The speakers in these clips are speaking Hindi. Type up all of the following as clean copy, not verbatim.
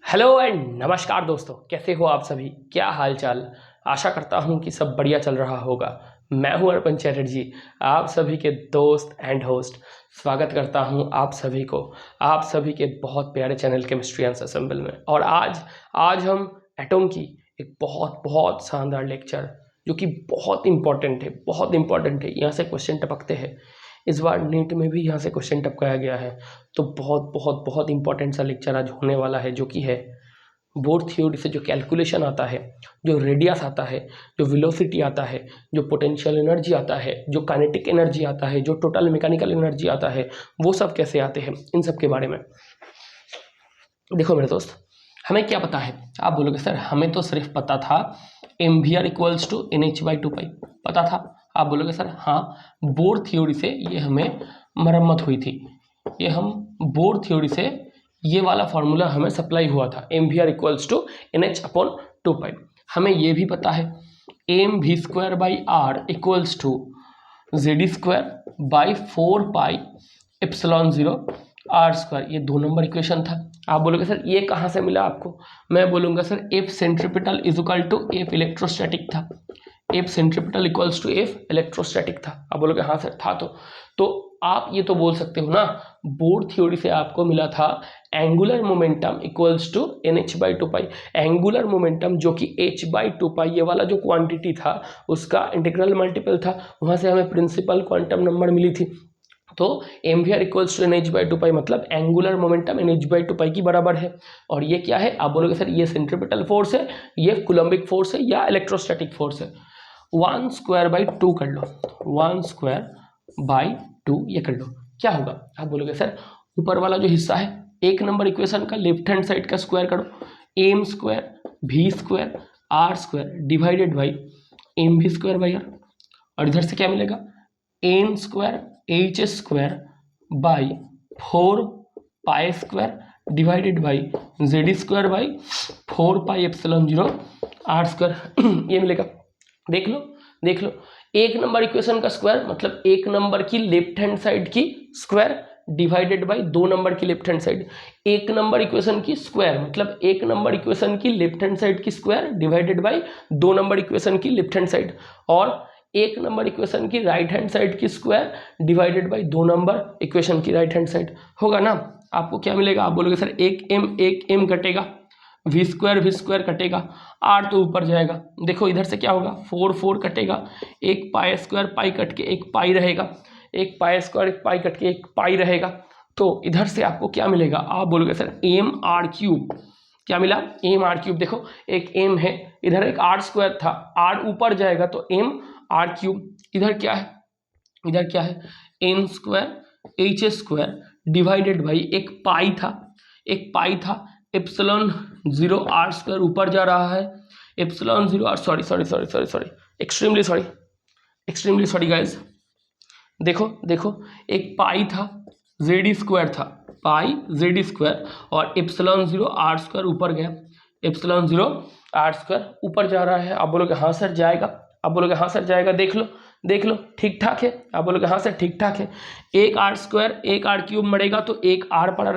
हेलो एंड नमस्कार दोस्तों, कैसे हो आप सभी? क्या हाल चाल? आशा करता हूँ कि सब बढ़िया चल रहा होगा। मैं हूँ अर्पण चैटर्जी, आप सभी के दोस्त एंड होस्ट। स्वागत करता हूँ आप सभी को, आप सभी के बहुत प्यारे चैनल केमिस्ट्री एंड असेंबल में। और आज हम एटॉम की एक बहुत बहुत शानदार लेक्चर, जो कि बहुत इंपॉर्टेंट है, बहुत इंपॉर्टेंट है। यहाँ से क्वेश्चन टपकते हैं, इस बार नीट में भी यहाँ से क्वेश्चन टपकाया गया है। तो बहुत बहुत बहुत इंपॉर्टेंट सा लेक्चर आज होने वाला है, जो कि है बोर थ्योरी से जो कैलकुलेशन आता है, जो रेडियस आता है, जो वेलोसिटी आता है, जो पोटेंशियल एनर्जी आता है, जो काइनेटिक एनर्जी आता है, जो टोटल मैकेनिकल एनर्जी आता है, वो सब कैसे आते हैं, इन सब के बारे में। देखो मेरे दोस्त, हमें क्या पता है? आप बोलोगे सर हमें तो सिर्फ पता था M V R equals to N H by two pi, पता था। आप बोलोगे सर हाँ, बोर थ्योरी से ये हमें मरम्मत हुई थी, ये हम बोर थ्योरी से ये वाला फॉर्मूला हमें सप्लाई हुआ था, M V R equals to N H upon two pi. हमें ये भी पता है M V square by R equals to Z square by four pi epsilon zero R square. ये 2 नंबर इक्वेशन था। आप बोलोगे सर ये कहाँ से मिला आपको? मैं बोलूँगा sir F centripetal is equal to F electrostatic था, F centripetal equals to F electrostatic था। आप बोलोगे हाँ सर था। तो आप ये तो बोल सकते हो ना, बोर थ्योरी से आपको मिला था angular momentum equals to N H by two pi. Angular momentum जो कि एच बाई टू पाई, ये वाला जो क्वांटिटी था उसका इंटीग्रल मल्टीपल था, वहाँ से हमें प्रिंसिपल क्वांटम नंबर मिली थी। तो M V R equals to N H by two pi, मतलब angular momentum N H by two pi की बराबर है। और ये क्या है? आप बोलोगे सर ये सेंट्रीपिटल फोर्स है, ये कूलम्बिक फोर्स है या इलेक्ट्रोस्टैटिक फोर्स है। 1 स्क्वायर बाई 2 कर लो, 1 स्क्वायर बाई 2 ये कर लो, क्या होगा? आप बोलोगे सर ऊपर वाला जो हिस्सा है, 1 नंबर इक्वेशन का लेफ्ट हैंड साइड का स्क्वायर करो, M square V square R square divided by M V square by R. और इधर से क्या मिलेगा? N square H square by 4 pi square divided by Z square by 4 pi epsilon zero R square ये मिलेगा। देख लो 1 नंबर इक्वेशन का स्क्वायर मतलब 1 नंबर की लेफ्ट हैंड साइड की स्क्वायर डिवाइडेड बाई 2 नंबर की left hand side. 1 number equation की स्क्वायर मतलब 1 नंबर इक्वेशन की लेफ्ट हैंड साइड की square divided by 2 number equation की लेफ्ट हैंड साइड, और 1 नंबर इक्वेशन की राइट हैंड साइड की square divided by 2 number equation की राइट हैंड साइड। होगा ना? आपको क्या मिलेगा? आप बोलोगे सर एक एम कटेगा, वी स्क्वायर कटेगा, आर तो ऊपर जाएगा। देखो इधर से क्या होगा? 4 कटेगा, एक पाई स्क्वायर पाई कट के एक पाई रहेगा, एक पाई स्क्वायर एक पाई कट के एक पाई रहेगा। तो इधर से आपको क्या मिलेगा? आप बोलोगे सर एम आर क्यूब। क्या मिला? M R cube. देखो एक एम है, इधर एक आर स्क्वायर था, आर ऊपर जाएगा तो एम आर क्यूब। इधर क्या है? इधर क्या है? N square H square divided by एक पाई था, एप्सिलॉन जीरो आर स्क्वायर ऊपर जा रहा है, epsilon zero R sorry extremely sorry guys. देखो एक पाई था, जेड स्क्वायर था, पाई जेड स्क्वायर, और एप्सिलॉन जीरो आर स्क्वायर ऊपर गया, एप्सिलॉन जीरो आर स्क्वायर ऊपर जा रहा है। आप बोलोगे हाँ सर जाएगा, आप बोलोगे हाँ सर जाएगा। देख लो ठीक ठाक है, आप बोलोगे हाँ सर ठीक ठाक है। एक आर स्क्वायर एक आर क्यूब मरेगा तो एक आर पड़ा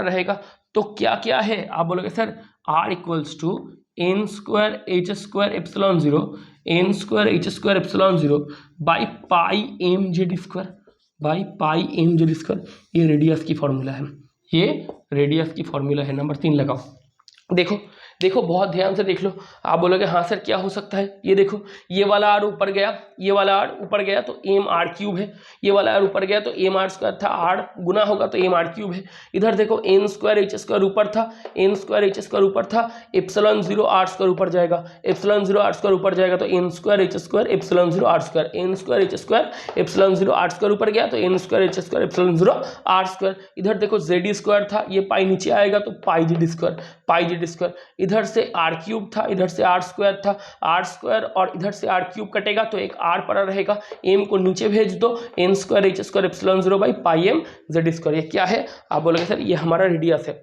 रहेगा, तो क्या क्या है? आप बोलोगे sir R equals to N square H square epsilon zero, N square H square epsilon zero by pi M Z square, by pi M Z square. ये रेडियस की फॉर्मूला है, ये रेडियस की फॉर्मूला है। नंबर 3 लगाओ। देखो बहुत ध्यान से देख लो। आप बोलोगे हाँ सर क्या हो सकता है? ये देखो ये वाला आर ऊपर गया, ये वाला आर ऊपर गया तो एम आर क्यूब है, ये वाला आर ऊपर गया तो एम आर स्क्वायर था, आर गुना होगा तो एम आर क्यूब है। इधर देखो एन स्क्वायर एच स्क्वायर ऊपर था, एन स्क्वायर एच स्क्वायर ऊपर था, एप्सिलॉन जीरो आर स्क्वायर ऊपर जाएगा, एप्सिलॉन जीरो आर स्क्वायर ऊपर जाएगा तो N square H square epsilon zero R square, N square H square epsilon zero R square ऊपर गया तो N square H square epsilon zero R square. इधर देखो जेड स्क्वायर था, ये पाई नीचे आएगा तो पाई जेड स्क्वायर। इधर से आर क्यूब था, इधर से आर स्क्वायर था, आर स्क्वायर और इधर से आर क्यूब कटेगा तो एक आर पड़ा रहेगा, एम को नीचे भेज दो, N square H square epsilon zero by pi M Z square. ये क्या है? आप बोलोगे सर ये हमारा रेडियस है।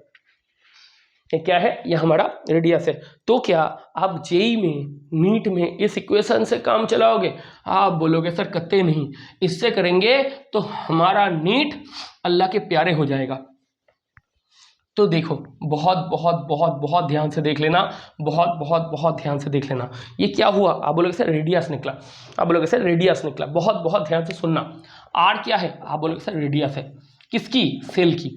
ये क्या है? ये हमारा रेडियस है। तो क्या आप जेई में नीट में इस इक्वेशन से काम चलाओगे? आप बोलोगे सर कतई नहीं, इससे करेंगे तो हमारा नीट अल्लाह के प्यारे हो जाएगा। तो देखो बहुत बहुत बहुत बहुत ध्यान से देख लेना, बहुत बहुत बहुत ध्यान से देख लेना। ये क्या हुआ, आप बोलोगे सर रेडियस निकला, आप बोलोगे सर रेडियस निकला, बहुत बहुत ध्यान से सुनना। आर क्या है, आप बोलोगे सर रेडियस है, किसकी, सेल की,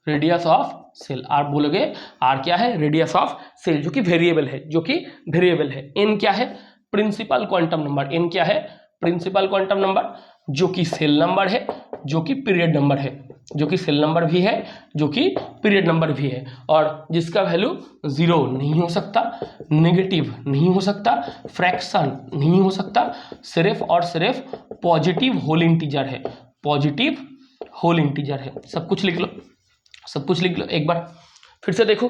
रेडियस ऑफ सेल। आप बोलोगे आर क्या है, रेडियस ऑफ सेल, जो कि वेरिएबल है, जो कि वेरिएबल है। एन क्या है, प्रिंसिपल क्वांटम नंबर, एन क्या है, प्रिंसिपल क्वांटम नंबर, जो कि सेल नंबर है, जो कि पीरियड नंबर है, जो कि सेल नंबर भी है, जो कि पीरियड नंबर भी है, और जिसका वैल्यू 0 नहीं हो सकता, नेगेटिव नहीं हो सकता, फ्रैक्शन नहीं हो सकता, सिर्फ और सिर्फ पॉजिटिव होल इंटीजर है, पॉजिटिव होल इंटीजर है। सब कुछ लिख लो, सब कुछ लिख लो। एक बार फिर से देखो,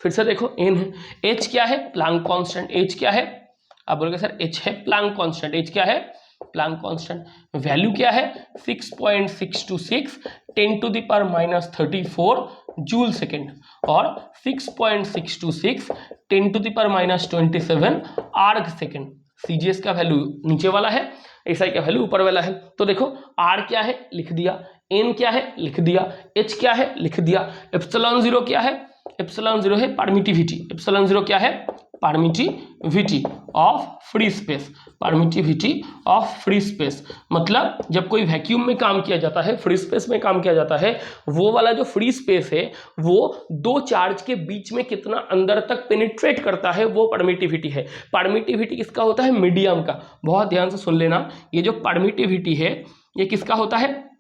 फिर से देखो। एन है, एच क्या है, प्लांक कांस्टेंट, एच क्या है, आप बोलोगे सर एच है प्लांक कांस्टेंट, एच क्या है, प्लांक कांस्टेंट। वैल्यू क्या है, 6.626 10⁻⁻34 जूल सेकेंड, और 6.626 10⁻⁻27 आर्ग सेकेंड। सीजीएस का वैल्यू नीचे वाला है, एसआई का वैल्यू ऊपर वाला है। तो देखो आर क्या है लिख दिया, एन क्या है लिख दिया, एच क्या है लिख दिया, एप्सिलॉन 0 क्या है, एप्सिलॉन 0 है परमिटिविटी, एप्सिलॉन 0 क्या है, permittivity of free space, permittivity of free space. मतलब जब कोई वैक्यूम में काम किया जाता है, फ्री स्पेस में काम किया जाता है, वो वाला जो फ्री स्पेस है वो दो चार्ज के बीच में कितना अंदर तक पेनिट्रेट करता है, वो परमिटिविटी है। परमिटिविटी किसका होता है, मीडियम का। बहुत ध्यान से सुन लेना, ये जो परमिटिविटी है ये किसका होता है,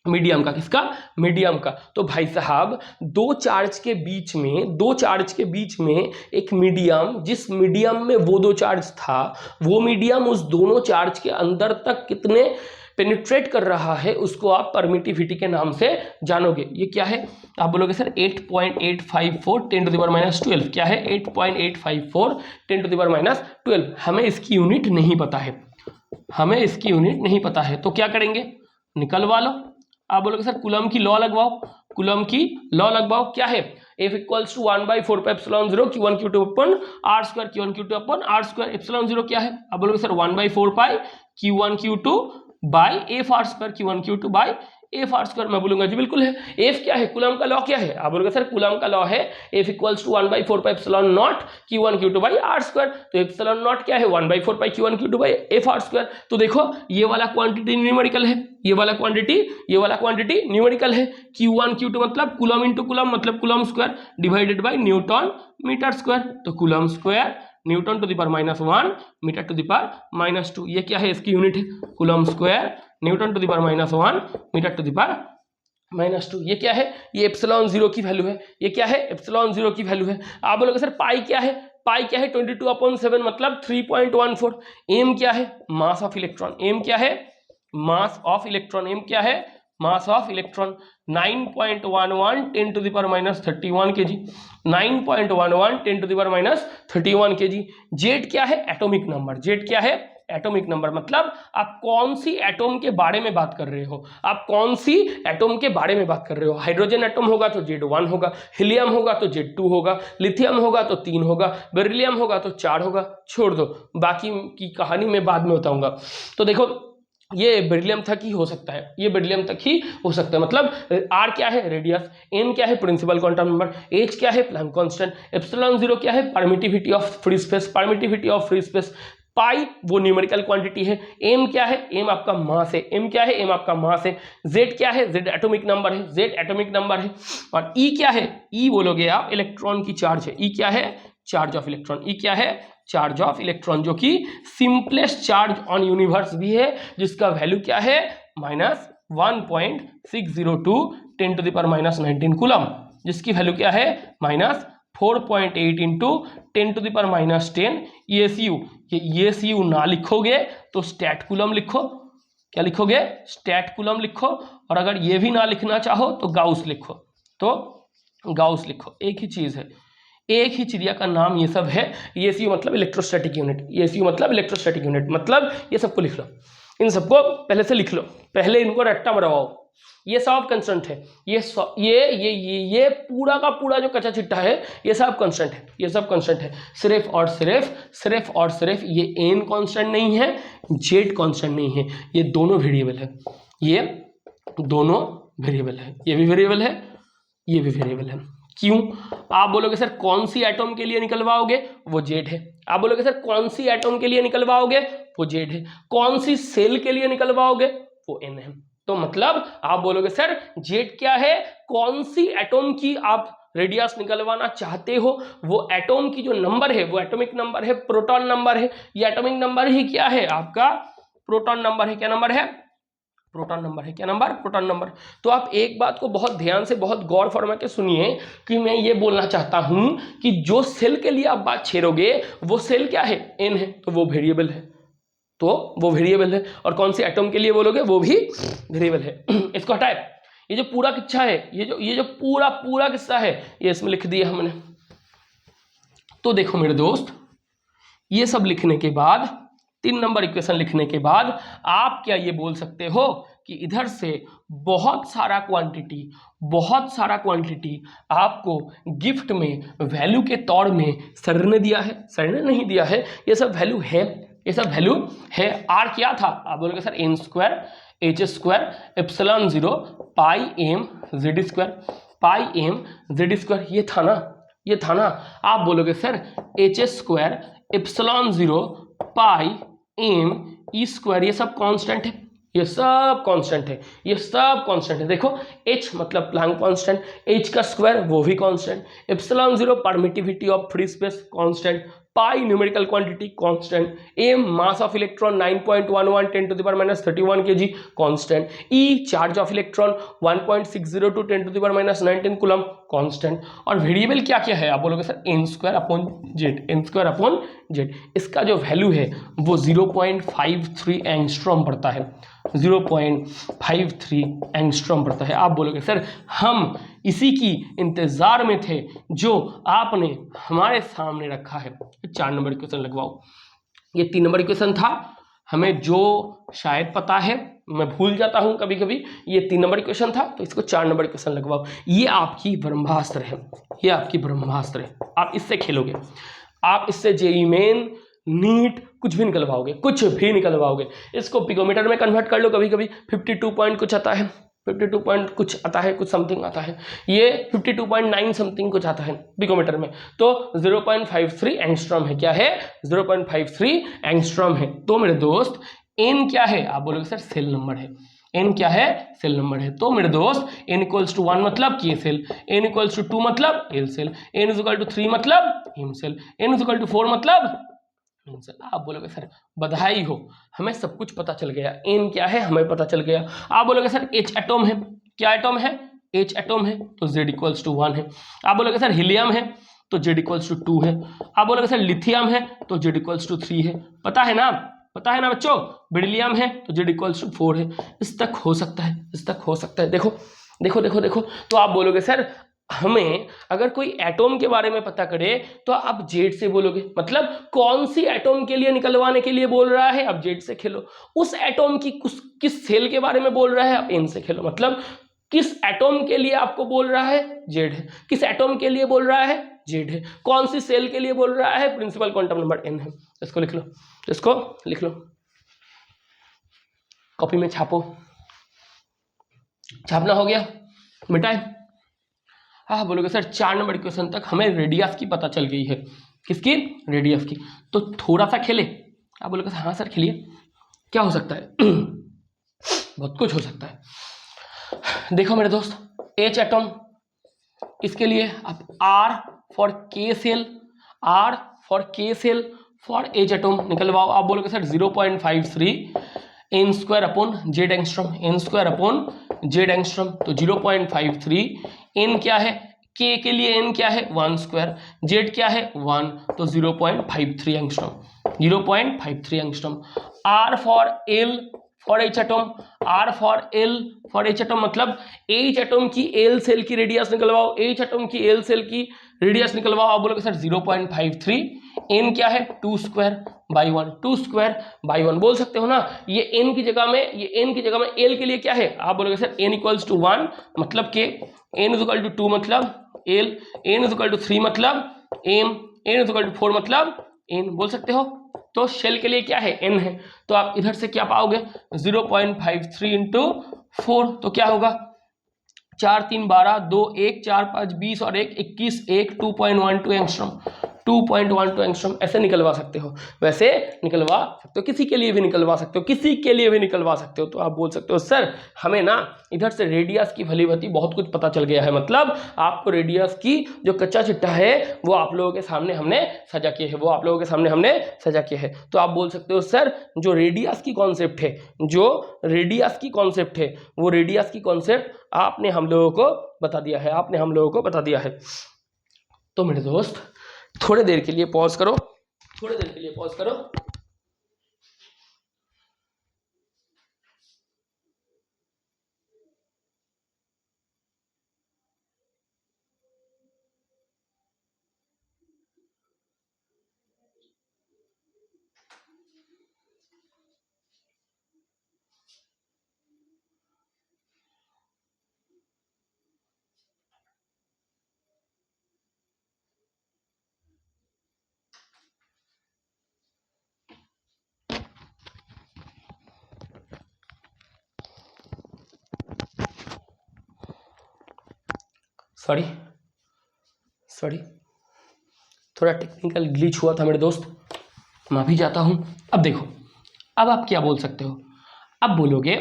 मीडियम का। किसका, मीडियम का। तो भाई साहब दो चार्ज के बीच में, दो चार्ज के बीच में एक मीडियम, जिस मीडियम में वो दो चार्ज था, वो मीडियम उस दोनों चार्ज के अंदर तक कितने पेनिट्रेट कर रहा है, उसको आप परमिटिविटी के नाम से जानोगे। ये क्या है, आप बोलोगे सर 8.854 10⁻⁻12। क्या है, 8.854 10⁻⁻12। हमें इसकी यूनिट नहीं पता है, हमें इसकी यूनिट नहीं पता है, तो क्या करेंगे, निकलवा लो। आप बोलोगे सर कूलम की लॉ लगवाओ, कूलम की लॉ लगवाओ। क्या है, F = 1/4 pi epsilon 0 Q1 Q2 अपन R² Q1 Q2 अपन R²। एप्सिलॉन 0 क्या है, आप बोलोगे sir 1/4 pi Q1 Q2 by F_R² Q1 Q2 by F_R²। मैं बोलूंगा जी बिल्कुल है। F क्या है, कूलम का लॉ क्या है, आप बोलोगे सर कूलम का लॉ है F = 1/4 pi epsilon not Q1 Q2 by R²। तो एप्सिलॉन नॉट क्या है, 1/4 पाई Q1 Q2 बाई F_R²। तो देखो ये वाला क्वांटिटी न्यूमेरिकल है, ये वाला क्वांटिटी न्यूमेरिकल है। Q1 Q2 मतलब कूलम इंटू कूलम, मतलब coulomb square divided by newton meter square. तो coulomb square newton to the power -1 meter to the power -2। ये क्या है, इसकी यूनिट है, coulomb square newton to the power -1 meter to the power -2। ये क्या है, ये एप्सिलॉन 0 की वैल्यू है। ये क्या है, एप्सिलॉन 0 की वैल्यू है। आप बोलोगे सर पाई क्या है, पाई क्या है 22/7 मतलब 3.14। एम क्या है, मास ऑफ इलेक्ट्रॉन, एम क्या है, मास ऑफ इलेक्ट्रॉन, एम क्या है, mass of electron 9.11 10⁻31 kg, 9.11 10⁻31 kg। Z क्या है, एटॉमिक नंबर, जेड क्या है, एटॉमिक नंबर। मतलब आप कौन सी एटॉम के बारे में बात कर रहे हो, आप कौन सी एटॉम के बारे में बात कर रहे हो। हाइड्रोजन एटॉम होगा तो Z1 होगा, हीलियम होगा तो Z2 होगा, लिथियम होगा तो 3 होगा, बेरिलियम होगा तो 4 होगा। छोड़ दो, बाकी की कहानी मैं बाद में बताऊंगा। तो देखो ये बेरिलियम तक ही हो सकता है, ये बेरिलियम तक ही हो सकता है। मतलब आर क्या है, रेडियस, एन क्या है, प्रिंसिपल क्वांटम नंबर, एच क्या है, प्लैंक कांस्टेंट, एप्सिलॉन 0 क्या है, permittivity of free space, permittivity of free space, pi वो न्यूमेरिकल क्वांटिटी है, एम क्या है, एम आपका मास है, एम क्या है, एम आपका मास है, जेड क्या है, जेड एटॉमिक नंबर है, जेड एटॉमिक नंबर है, और ई क्या है, ई बोलोगे आप इलेक्ट्रॉन की चार्ज है, ई क्या है, चार्ज ऑफ इलेक्ट्रॉन, ई क्या है, चार्ज ऑफ इलेक्ट्रॉन, जो कि सिंपलेस्ट चार्ज ऑन यूनिवर्स भी है, जिसका वैल्यू क्या है, -1.602 10⁻⁻19 कूलम, जिसकी वैल्यू क्या है, -4.8 इंटू 10⁻⁻10 ESU। ये ESU ना लिखोगे तो स्टैट कूलम लिखो। क्या लिखोगे, स्टैट कूलम लिखो। और अगर ये भी ना लिखना चाहो तो गाउस लिखो, तो गाउस लिखो। एक ही चीज है, एक ही चिड़िया का नाम ये सब है। ESU मतलब इलेक्ट्रोस्टैटिक यूनिट, ESU मतलब इलेक्ट्रोस्टैटिक यूनिट। मतलब ये सबको लिख लो, इन सबको पहले से लिख लो, पहले इनको रट्टा मरवाओ। ये सब कंस्टेंट है, ये पूरा का पूरा जो कच्चा चिट्ठा है ये सब कांस्टेंट है, ये सब कांस्टेंट है। सिर्फ और सिर्फ ये एन कांस्टेंट नहीं है, जेड कांस्टेंट नहीं है, ये दोनों वेरिएबल है, ये दोनों वेरिएबल है, ये भी वेरिएबल है, ये भी वेरिएबल है। क्यों? आप बोलोगे सर कौन सी एटम के लिए निकलवाओगे? वो जेड है। आप बोलोगे सर कौन सी एटम के लिए निकलवाओगे? वो जेड है। कौन सी सेल के लिए निकलवाओगे? वो एन है। तो मतलब आप बोलोगे सर जेड क्या है? कौन सी एटम की आप रेडियस निकलवाना चाहते हो, वो एटम की जो नंबर है, वो एटॉमिक नंबर है, प्रोटॉन नंबर है। ये एटॉमिक नंबर ही क्या है? आपका प्रोटॉन नंबर है। क्या नंबर है? प्रोटॉन नंबर है। क्या नंबर? Proton number. तो आप एक बात को बहुत ध्यान से, बहुत गौर फरमा के सुनिए कि मैं ये बोलना चाहता हूं कि जो सेल के लिए आप बात छेड़ोगे वो सेल क्या है? एन है। तो वो वेरिएबल है। तो वो वेरिएबल है। और कौन सी एटम के लिए बोलोगे? वो भी वेरिएबल है। इसको हटाए। ये जो पूरा किस्सा है, ये जो पूरा किस्सा है, ये इसमें लिख दिया हमने। तो देखो मेरे दोस्त, ये सब लिखने के बाद, 3 नंबर इक्वेशन लिखने के बाद आप क्या ये बोल सकते हो कि इधर से बहुत सारा क्वांटिटी आपको गिफ्ट में वैल्यू के तौर में सर ने दिया है? सर ने नहीं दिया है, ये सब वैल्यू है। ये सब वैल्यू है। आर क्या था? आप बोलोगे sir N square H square epsilon 0 pi M Z square, pi M Z square. ये था ना? ये था ना? आप बोलोगे sir H square epsilon 0 pi M E square, ये सब कांस्टेंट है। ये सब कांस्टेंट है। ये सब कांस्टेंट है। देखो h मतलब प्लैंक कांस्टेंट, h का स्क्वायर वो भी constant, epsilon 0 permittivity of free space constant, pi numerical quantity constant, m mass of electron 9.11 10 to the power minus 31 kg constant, e charge of electron 1.602 10 to the power minus 19 coulomb constant. और वेरिएबल क्या क्या है? आप बोलोगे sir n square upon Z, n square upon Z. इसका जो वैल्यू है वो 0.53 एंगस्ट्रॉम पड़ता है। 0.53 एंगस्ट्रॉम पड़ता है। आप बोलोगे सर हम इसी की इंतजार में थे जो आपने हमारे सामने रखा है। 4 नंबर इक्वेशन लगवाओ। ये 3 नंबर इक्वेशन था। हमें जो शायद पता है, मैं भूल जाता हूं कभी कभी, ये 3 नंबर इक्वेशन था, तो इसको 4 नंबर इक्वेशन लगवाओ। ये आपकी ब्रह्मास्त्र है। ये आपकी ब्रह्मास्त्र है। आप इससे खेलोगे। आप इससे जेईई मेन, नीट कुछ भी निकलवाओगे, कुछ भी निकलवाओगे। इसको पिकोमीटर में कन्वर्ट कर लो। कभी कभी 52 पॉइंट कुछ आता है, 52 पॉइंट कुछ आता है, कुछ समथिंग आता है। ये 52.9 समथिंग कुछ आता है पिकोमीटर में। तो 0.53 एंगस्ट्रॉम है। क्या है? 0.53 एंगस्ट्रॉम है। तो मेरे दोस्त एन क्या है? आप बोलोगे सर सेल नंबर है। एन क्या है? सेल नंबर है। तो मेरे दोस्त n इक्वल्स टू 1 मतलब के सेल, n इक्वल्स टू 2 मतलब L shell, n is equal to 3 मतलब M shell, n is equal to 4 मतलब एन सेल। आप बोलोगे सर बधाई हो, हमें सब कुछ पता चल गया। n क्या है हमें पता चल गया। आप बोलोगे सर h एटम है। क्या एटम है? h एटम है। तो z इक्वल्स टू 1 है। आप बोलोगे सर हीलियम है, तो z इक्वल्स टू 2 है। आप बोलोगे सर लिथियम है, तो z इक्वल्स टू 3 है। पता है ना? पता है ना बच्चों? बेरिलियम है तो z इक्वल्स टू 4 है। इस तक हो सकता है, इस तक हो सकता है। देखो देखो देखो देखो। तो आप बोलोगे सर हमें अगर कोई एटम के बारे में पता करे तो आप जेड से बोलोगे, मतलब कौन सी एटम के लिए निकलवाने के लिए बोल रहा है, आप जेड से खेलो। उस एटम की किस सेल के बारे में बोल रहा है, आप एन से खेलो। मतलब किस एटम के लिए आपको बोल रहा है? जेड है। किस एटम के लिए बोल रहा है? जेड है। कौन सी सेल के लिए बोल रहा है? प्रिंसिपल क्वांटम नंबर एन है। इसको लिख लो, इसको लिख लो, कॉपी में छापो। छापना हो गया? मिटाए? हाँ बोलोगे सर 4 नंबर क्वेश्चन तक हमें रेडियस की पता चल गई है। किसकी? रेडियस की। तो थोड़ा सा खेले? आप बोलोगे सर हाँ सर खेलिए। क्या हो सकता है? बहुत कुछ हो सकता है। देखो मेरे दोस्त एच एटम, इसके लिए आप R for K shell, R for K shell for H atom निकलवाओ। आप बोलोगे sir 0.53 N square upon Z angstrom, N square upon Z angstrom. तो 0.53 एन क्या है? के लिए एन क्या है? 1 स्क्वायर, जेड क्या है? 1, तो 0.53 angstrom, 0.53 angstrom. R for L for H atom, R for L for H atom, मतलब एच एटम की एल सेल की रेडियस निकलवाओ, एच एटम की एल सेल की रेडियस निकलवाओ। आप बोलोगे सर 0.53 एन क्या है? 2 स्क्वायर बाई 1, 2 स्क्वायर बाई 1 बोल सकते हो ना। ये एन की जगह में, ये एन की जगह में एल के लिए क्या है? आप बोलोगे सर एन इक्वल्स टू 1 मतलब के, एन इज इक्वल टू 2 मतलब L, N is equal to 3 मतलब M, N is equal to 4 मतलब एन बोल सकते हो। तो शेल के लिए क्या है? एन है। तो आप इधर से क्या पाओगे? 0.53 इंटू 4, तो क्या होगा? 4 3 12, 2 1 4 5 20 और 1 21, 1 2.12 एंगस्ट्रॉम, 2.12 एंगस्ट्रॉम ऐसे निकलवा सकते हो, वैसे निकलवा सकते हो, किसी के लिए भी निकलवा सकते हो, किसी के लिए भी निकलवा सकते हो। तो आप बोल सकते हो सर हमें ना इधर से रेडियस की भली भांति बहुत कुछ पता चल गया है, मतलब आपको रेडियस की जो कच्चा चिट्ठा है वो आप लोगों के सामने हमने सजा किया है, वो आप लोगों के सामने हमने सजा किया है। तो आप बोल सकते हो सर जो रेडियस की कॉन्सेप्ट है, जो रेडियस की कॉन्सेप्ट है, वो रेडियस की कॉन्सेप्ट आपने हम लोगों को बता दिया है, आपने हम लोगों को बता दिया है। तो मेरे दोस्त थोड़ी देर के लिए पॉज करो, थोड़ी देर के लिए पॉज करो। सॉरी थोड़ा टेक्निकल ग्लिच हुआ था मेरे दोस्त, माफी चाहता हूं। अब देखो, अब आप क्या बोल सकते हो, अब बोलोगे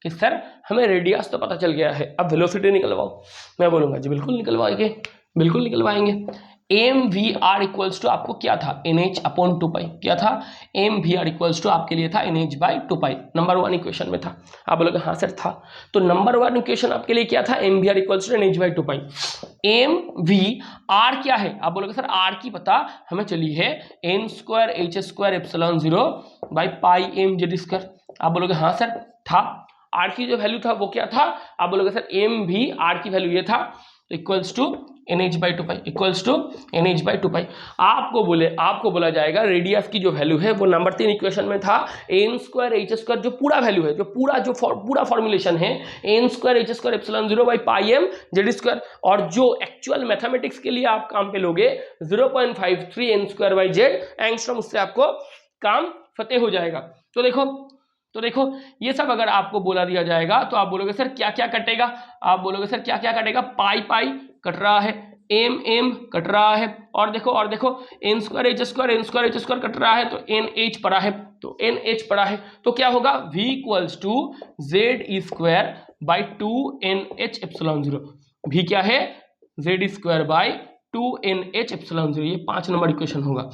कि सर हमें रेडियस तो पता चल गया है, अब वेलोसिटी निकलवाओ। मैं बोलूंगा जी बिल्कुल निकलवाएंगे, बिल्कुल निकलवाएंगे। M V R equals to आपको क्या था, एन एच अपॉन 2 पाई, क्या था, M V R equals to आपके लिए था N H by 2 pi, number 1 equation में था। आप बोलोगे हाँ सर था, तो नंबर 1 इक्वेशन आपके लिए क्या था, M V R equals to N H by 2 pi. M V R क्या है, आप बोलोगे सर आर की पता हमें चली है, N square H square epsilon 0 by pi M Z square. आप बोलोगे हाँ सर था, आर की जो वैल्यू था वो क्या था, आप बोलोगे सर एम भी आर की वैल्यू ये था, equals to N H by 2 pi, equals to N H by 2 pi. आपको बोला जाएगा रेडियस की जो वैल्यू है वो नंबर 3 इक्वेशन में था, एन स्क्वायर एच स्क्वायर जो पूरा वैल्यू है, जो पूरा फॉर्मुलेशन है, N square H square epsilon 0 by pi M Z square, और जो एक्चुअल मैथमेटिक्स के लिए आप काम पे लोगे 0.53 N square by Z angstrom, उससे आपको काम फतेह हो जाएगा। तो देखो ये सब अगर आपको बोला दिया जाएगा तो आप बोलोगे सर क्या क्या कटेगा, आप बोलोगे सर क्या क्या कटेगा, पाई पाई कट रहा है, एम एम कट रहा है, और देखो N square H square cut रहा है, तो एन एच पड़ा है, तो एन एच पड़ा है, तो क्या होगा v equals to Z square by 2 N H epsilon 0। v क्या है, Z square by 2 N H epsilon 0, ये 5 नंबर इक्वेशन होगा,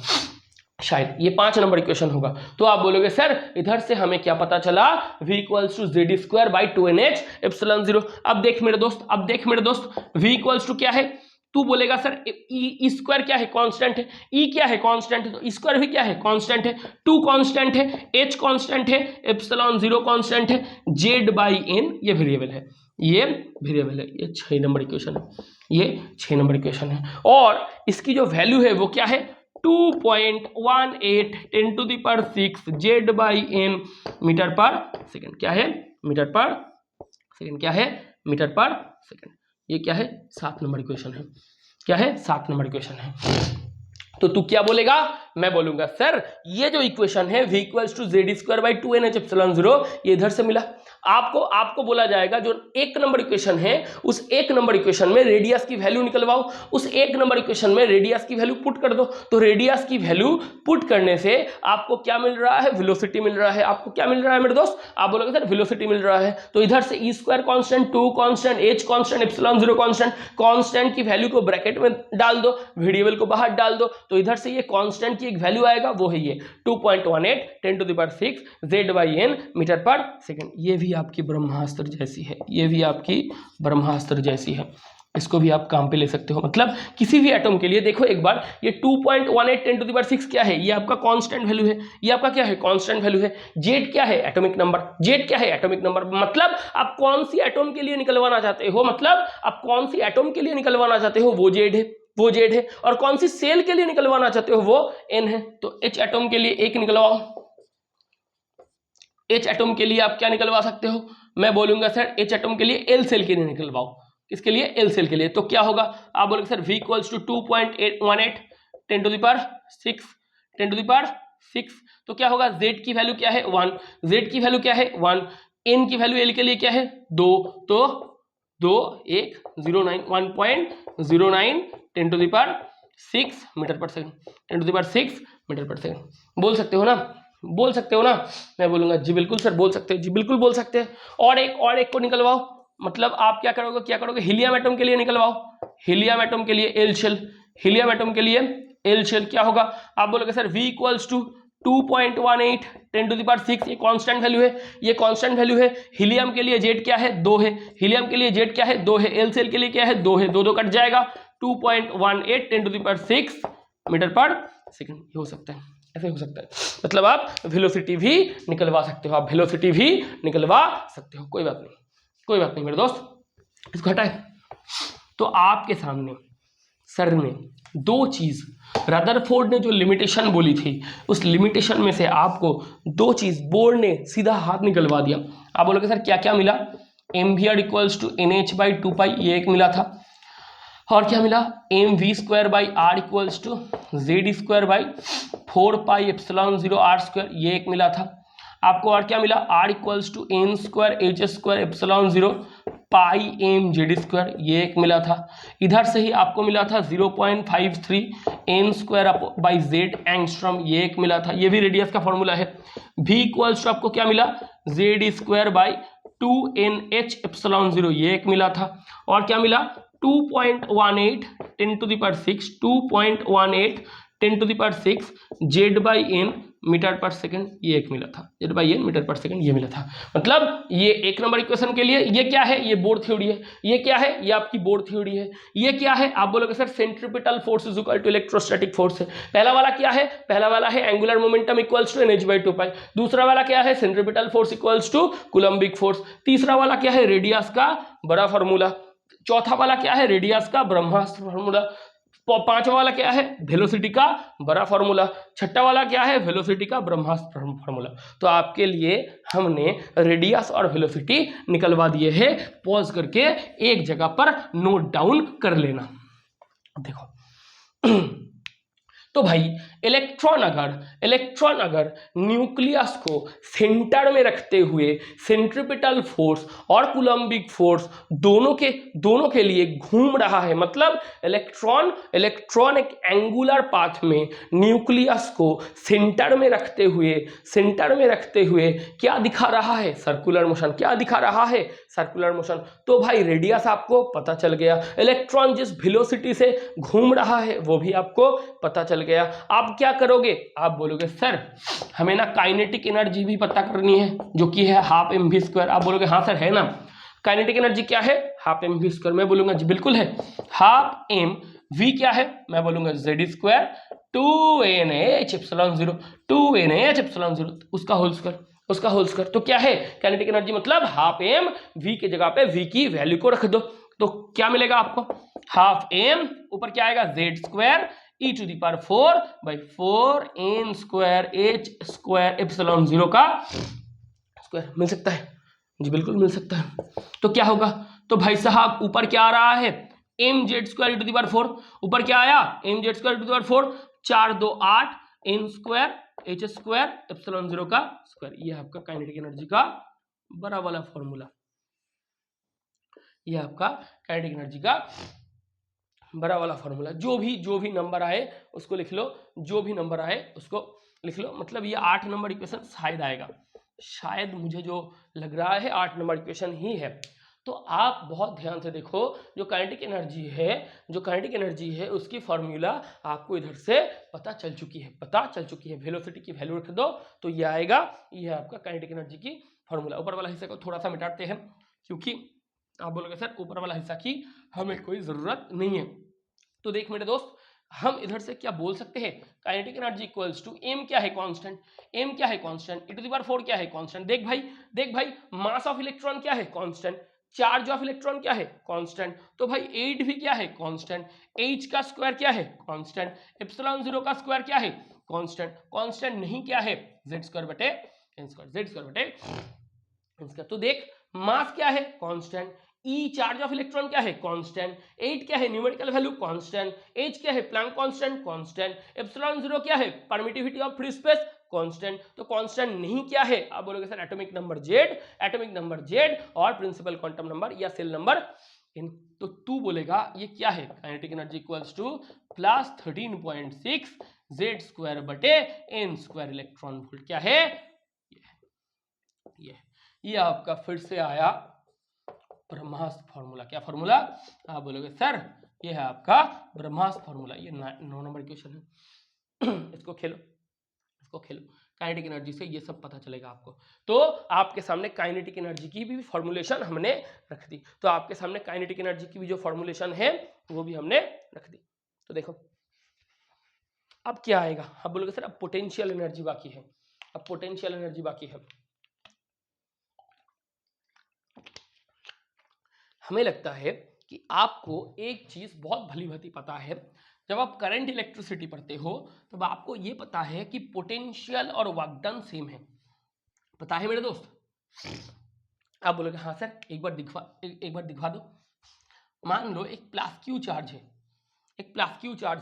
शायद ये 5 नंबर इक्वेशन होगा। तो आप बोलोगे सर इधर से हमें क्या पता चला, v equals to Z square by 2 N H epsilon 0। अब देख मेरे दोस्त, v इक्वल्स टू क्या है, तू बोलेगा सर ई स्क्वायर क्या है, कांस्टेंट है, ई क्या है, कांस्टेंट है, तो स्क्वायर भी क्या है, कांस्टेंट है, 2 कांस्टेंट है, h कांस्टेंट है, एप्सिलॉन 0 कांस्टेंट है, z बाई n ये वेरिएबल है, ये वेरिएबल है, ये 6 नंबर इक्वेशन है, ये 6 नंबर इक्वेशन है। और इसकी जो वैल्यू है वो क्या है, 2.18 10 to the power 6 Z by N metre per second, क्या है, मीटर पर सेकेंड, क्या है, मीटर पर सेकेंड। ये क्या है, 7 नंबर इक्वेशन है, क्या है, 7 नंबर इक्वेशन है। तो तू क्या बोलेगा, मैं बोलूंगा सर ये जो इक्वेशन है v equals to Z square by 2 N H epsilon 0 ये इधर से मिला। आपको बोला जाएगा जो 1 नंबर इक्वेशन है उस 1 नंबर इक्वेशन में रेडियस की वैल्यू निकलवाओ, उस 1 नंबर इक्वेशन में रेडियस की वैल्यू पुट कर दो, तो रेडियस की वैल्यू पुट करने से आपको क्या मिल रहा है, वेलोसिटी मिल रहा है। आपको क्या मिल रहा है मेरे दोस्त, आप बोलोगे सर वेलोसिटी मिल रहा है, तो इधर से E square constant, 2 constant, h constant, epsilon 0 constant, constant की वैल्यू को ब्रैकेट में डाल दो, वेरिएबल को बाहर डाल दो, तो इधर से ये कांस्टेंट की एक वैल्यू आएगा, वो है ये 2.18 10 to the power 6 Z by N metre per second. ये भी आपकी ब्रह्मास्त्र जैसी है, ये भी आपकी ब्रह्मास्त्र जैसी है, इसको भी आप काम पे ले सकते हो। मतलब किसी भी एटम के लिए देखो एक बार, ये 2.18 10 टू द पावर 6 क्या है, ये आपका कांस्टेंट वैल्यू है, ये आपका क्या है, कांस्टेंट वैल्यू है। जेड क्या है, एटॉमिक नंबर, जेड क्या है, एटॉमिक नंबर। मतलब आप कौन सी एटम के लिए निकलवाना चाहते हो, मतलब आप कौन सी एटम के लिए निकलवाना चाहते हो वो जेड है, वो जेड है, और कौन सी सेल के लिए निकलवाना चाहते हो वो एन है। तो एच एटम के लिए एक निकलवाओ, एच एटम के लिए आप क्या निकलवा सकते हो, मैं बोलूंगा सर एच एटम के लिए एल सेल के लिए निकलवाओ। किसके लिए, एल सेल के लिए। तो क्या होगा, आप बोलोगे sir v equals to 2.18 10 to the power 6 10 to the power 6, तो क्या होगा, z की वैल्यू क्या है 1, z की वैल्यू क्या है 1, n की वैल्यू l के लिए क्या है 2, तो 2 1 09 1.09 10⁶ मीटर पर सेकंड, 10⁶ मीटर पर सेकंड। बोल सकते हो ना, बोल सकते हो ना? मैं बोलूंगा जी बिल्कुल सर बोल सकते हो, जी बिल्कुल बोल सकते हैं। और एक को निकलवाओ, मतलब आप क्या करोगे, हीलियम एटम के लिए निकलवाओ, हीलियम एटम के लिए एल शेल, हीलियम एटम के लिए एल शेल क्या होगा? आप बोलोगे सर V इक्वल्स टू 2.18 10⁶, ये कांस्टेंट वैल्यू है, ये कांस्टेंट वैल्यू है। हीलियम के लिए जेड क्या है? 2 है, हीलियम के लिए जेड क्या है? 2 है। एल शेल के लिए क्या है? 2 है, 2 कट जाएगा, 2.18 10⁶ मीटर पर सेकंड। ये हो सकता है, ऐसे हो सकता है। मतलब आप वेलोसिटी भी निकलवा सकते हो, आप वेलोसिटी भी निकलवा सकते हो। कोई बात नहीं, कोई बात नहीं मेरे दोस्त, इसको हटाए। तो आपके सामने सर ने दो चीज, रदरफोर्ड ने जो लिमिटेशन बोली थी उस लिमिटेशन में से आपको दो चीज बोर्ड ने सीधा हाथ निकलवा दिया। आप बोलोगे सर क्या क्या मिला? mvr इक्वल्स टू nh/2π, ये एक मिला था। और क्या मिला? mv²/r इक्वल्स टू z²/4πε0r², ये एक मिला था आपको। और क्या मिला? r equals to n²h²ε0 πmz², ये एक मिला था। इधर से ही आपको मिला था 0.53 n²/z एंगस्ट्रॉम, ये एक मिला था। ये भी रेडियस का फॉर्मूला है। v इक्वल्स टू आपको क्या मिला? z²/2nh⁶, ये एक मिला था। और क्या मिला? 2.18 10⁶, 2.18 10⁶ z/n मीटर पर सेकंड, ये एक मिला था, z/n मीटर पर सेकंड, ये मिला था। मतलब ये एक नंबर इक्वेशन के लिए ये क्या है? ये बोर्ड थ्योरी है। ये क्या है? ये आपकी बोर्ड थ्योरी है। ये क्या है? आप बोलोगे sir centripetal force is equal to electrostatic force है। पहला वाला क्या है? पहला वाला है angular momentum equals to nh/2π। दूसरा वाला क्या है? Centripetal force equals to coulombic force. तीसरा वाला क्या है? रेडियस का बड़ा फॉर्मूला। चौथा वाला क्या है? रेडियस का ब्रह्मास्त्र फॉर्मूला। पांचवा वाला क्या है? वेलोसिटी का बड़ा फॉर्मूला। छठा वाला क्या है? वेलोसिटी का ब्रह्मास्त्र फॉर्मूला। तो आपके लिए हमने रेडियस और वेलोसिटी निकलवा दिए हैं। पॉज करके एक जगह पर नोट डाउन कर लेना। देखो तो भाई इलेक्ट्रॉन अगर न्यूक्लियस को सेंटर में रखते हुए सेंट्रीपिटल फोर्स और कूलम्बिक फोर्स दोनों के लिए घूम रहा है, मतलब इलेक्ट्रॉन एक एंगुलर पाथ में न्यूक्लियस को सेंटर में रखते हुए क्या दिखा रहा है? Circular motion. क्या दिखा रहा है? Circular motion. तो भाई रेडियस आपको पता चल गया, इलेक्ट्रॉन जिस वेलोसिटी से घूम रहा है वो भी आपको पता चल गया। आप क्या करोगे? आप बोलोगे सर हमें ना काइनेटिक एनर्जी भी पता करनी है जो कि है 12mv²। आप बोलोगे हाँ सर है ना। काइनेटिक एनर्जी क्या है? 12mv²। मैं बोलूंगा जी बिल्कुल है। 12mv क्या है? मैं बोलूंगा z² 2nh⁶, 2nh⁶, उसका होल स्क्वायर। तो क्या है काइनेटिक एनर्जी? मतलब 12mv के जगह पे v की वैल्यू को रख दो तो क्या मिलेगा आपको? 12m ऊपर क्या आएगा? z² e⁴/4 n²h² का स्क्वायर। मिल सकता है जी, बिल्कुल मिल सकता है। तो क्या होगा? तो भाई साहब ऊपर क्या आ रहा है? mz² e⁴। ऊपर क्या आया? mz² e⁴, 4 2 8 n²h² का स्क्वायर। ये आपका काइनेटिक एनर्जी का बड़ा वाला फॉर्मूला। ये आपका काइनेटिक एनर्जी का बड़ा वाला फॉर्मूला। जो भी नंबर आए उसको लिख लो, जो भी नंबर आए उसको लिख लो। मतलब ये 8 नंबर इक्वेशन शायद आएगा, शायद मुझे जो लग रहा है 8 नंबर इक्वेशन ही है। तो आप बहुत ध्यान से देखो, जो काइनेटिक एनर्जी है उसकी फॉर्मूला आपको इधर से पता चल चुकी है। वेलोसिटी की वैल्यू रख दो तो ये आएगा, ये है आपका काइनेटिक एनर्जी की फॉर्मूला। ऊपर वाला हिस्से को थोड़ा सा मिटाते हैं क्योंकि आप बोलोगे सर ऊपर वाला हिस्सा की हमें कोई जरूरत नहीं है। तो देख मेरे दोस्त, हम इधर से क्या बोल सकते हैं? Kinetic energy equals to m क्या है? कांस्टेंट। m क्या है? कांस्टेंट। e⁴ क्या है? कांस्टेंट। देख भाई मास ऑफ इलेक्ट्रॉन क्या है? कांस्टेंट। चार्ज ऑफ इलेक्ट्रॉन क्या है? कांस्टेंट। तो भाई 8 भी क्या है? कांस्टेंट। h का स्क्वायर क्या है? कांस्टेंट। ε0 का स्क्वायर क्या है? कांस्टेंट। कांस्टेंट नहीं क्या है? z²/n²। तो देख मास क्या है? Constant. E charge of electron क्या है? कांस्टेंट। 8 क्या है? Numerical value constant. H क्या है? Planck constant constant. ε0 क्या है? Permittivity of free space constant. तो कांस्टेंट नहीं क्या है, आप बोलोगे सर एटॉमिक नंबर जेड और प्रिंसिपल क्वांटम नंबर या सेल नंबर इन। तो तू बोलेगा ये क्या है, kinetic energy equals two plus 13.6 Z square बटे एन स्क्वायर इलेक्ट्रॉन वोल्ट। क्या है ये आपका फिर से आया ब्रह्मास्त्र फॉर्मूला। क्या फॉर्मूला, आप बोलोगे सर ये है आपका ब्रह्मास्त्र फॉर्मूला। ये 9 नंबर क्वेश्चन है। इसको खेलो काइनेटिक एनर्जी से ये सब पता चलेगा आपको। तो आपके सामने काइनेटिक एनर्जी की भी फॉर्मूलेशन हमने रख दी। तो आपके सामने काइनेटिक एनर्जी की भी जो फॉर्मूलेशन है वो भी हमने रख दी। तो देखो अब क्या आएगा, अब बोलोगे सर अब पोटेंशियल एनर्जी बाकी है। अब पोटेंशियल एनर्जी बाकी है। हमें लगता है कि आपको एक चीज बहुत भली भांति पता है, जब आप करंट इलेक्ट्रिसिटी पढ़ते हो तब आपको ये पता है कि पोटेंशियल और वर्क डन सेम है। पता है मेरे दोस्त? आप बोलोगे हाँ सर एक बार दिखवा दो। मान लो एक प्लस क्यू चार्ज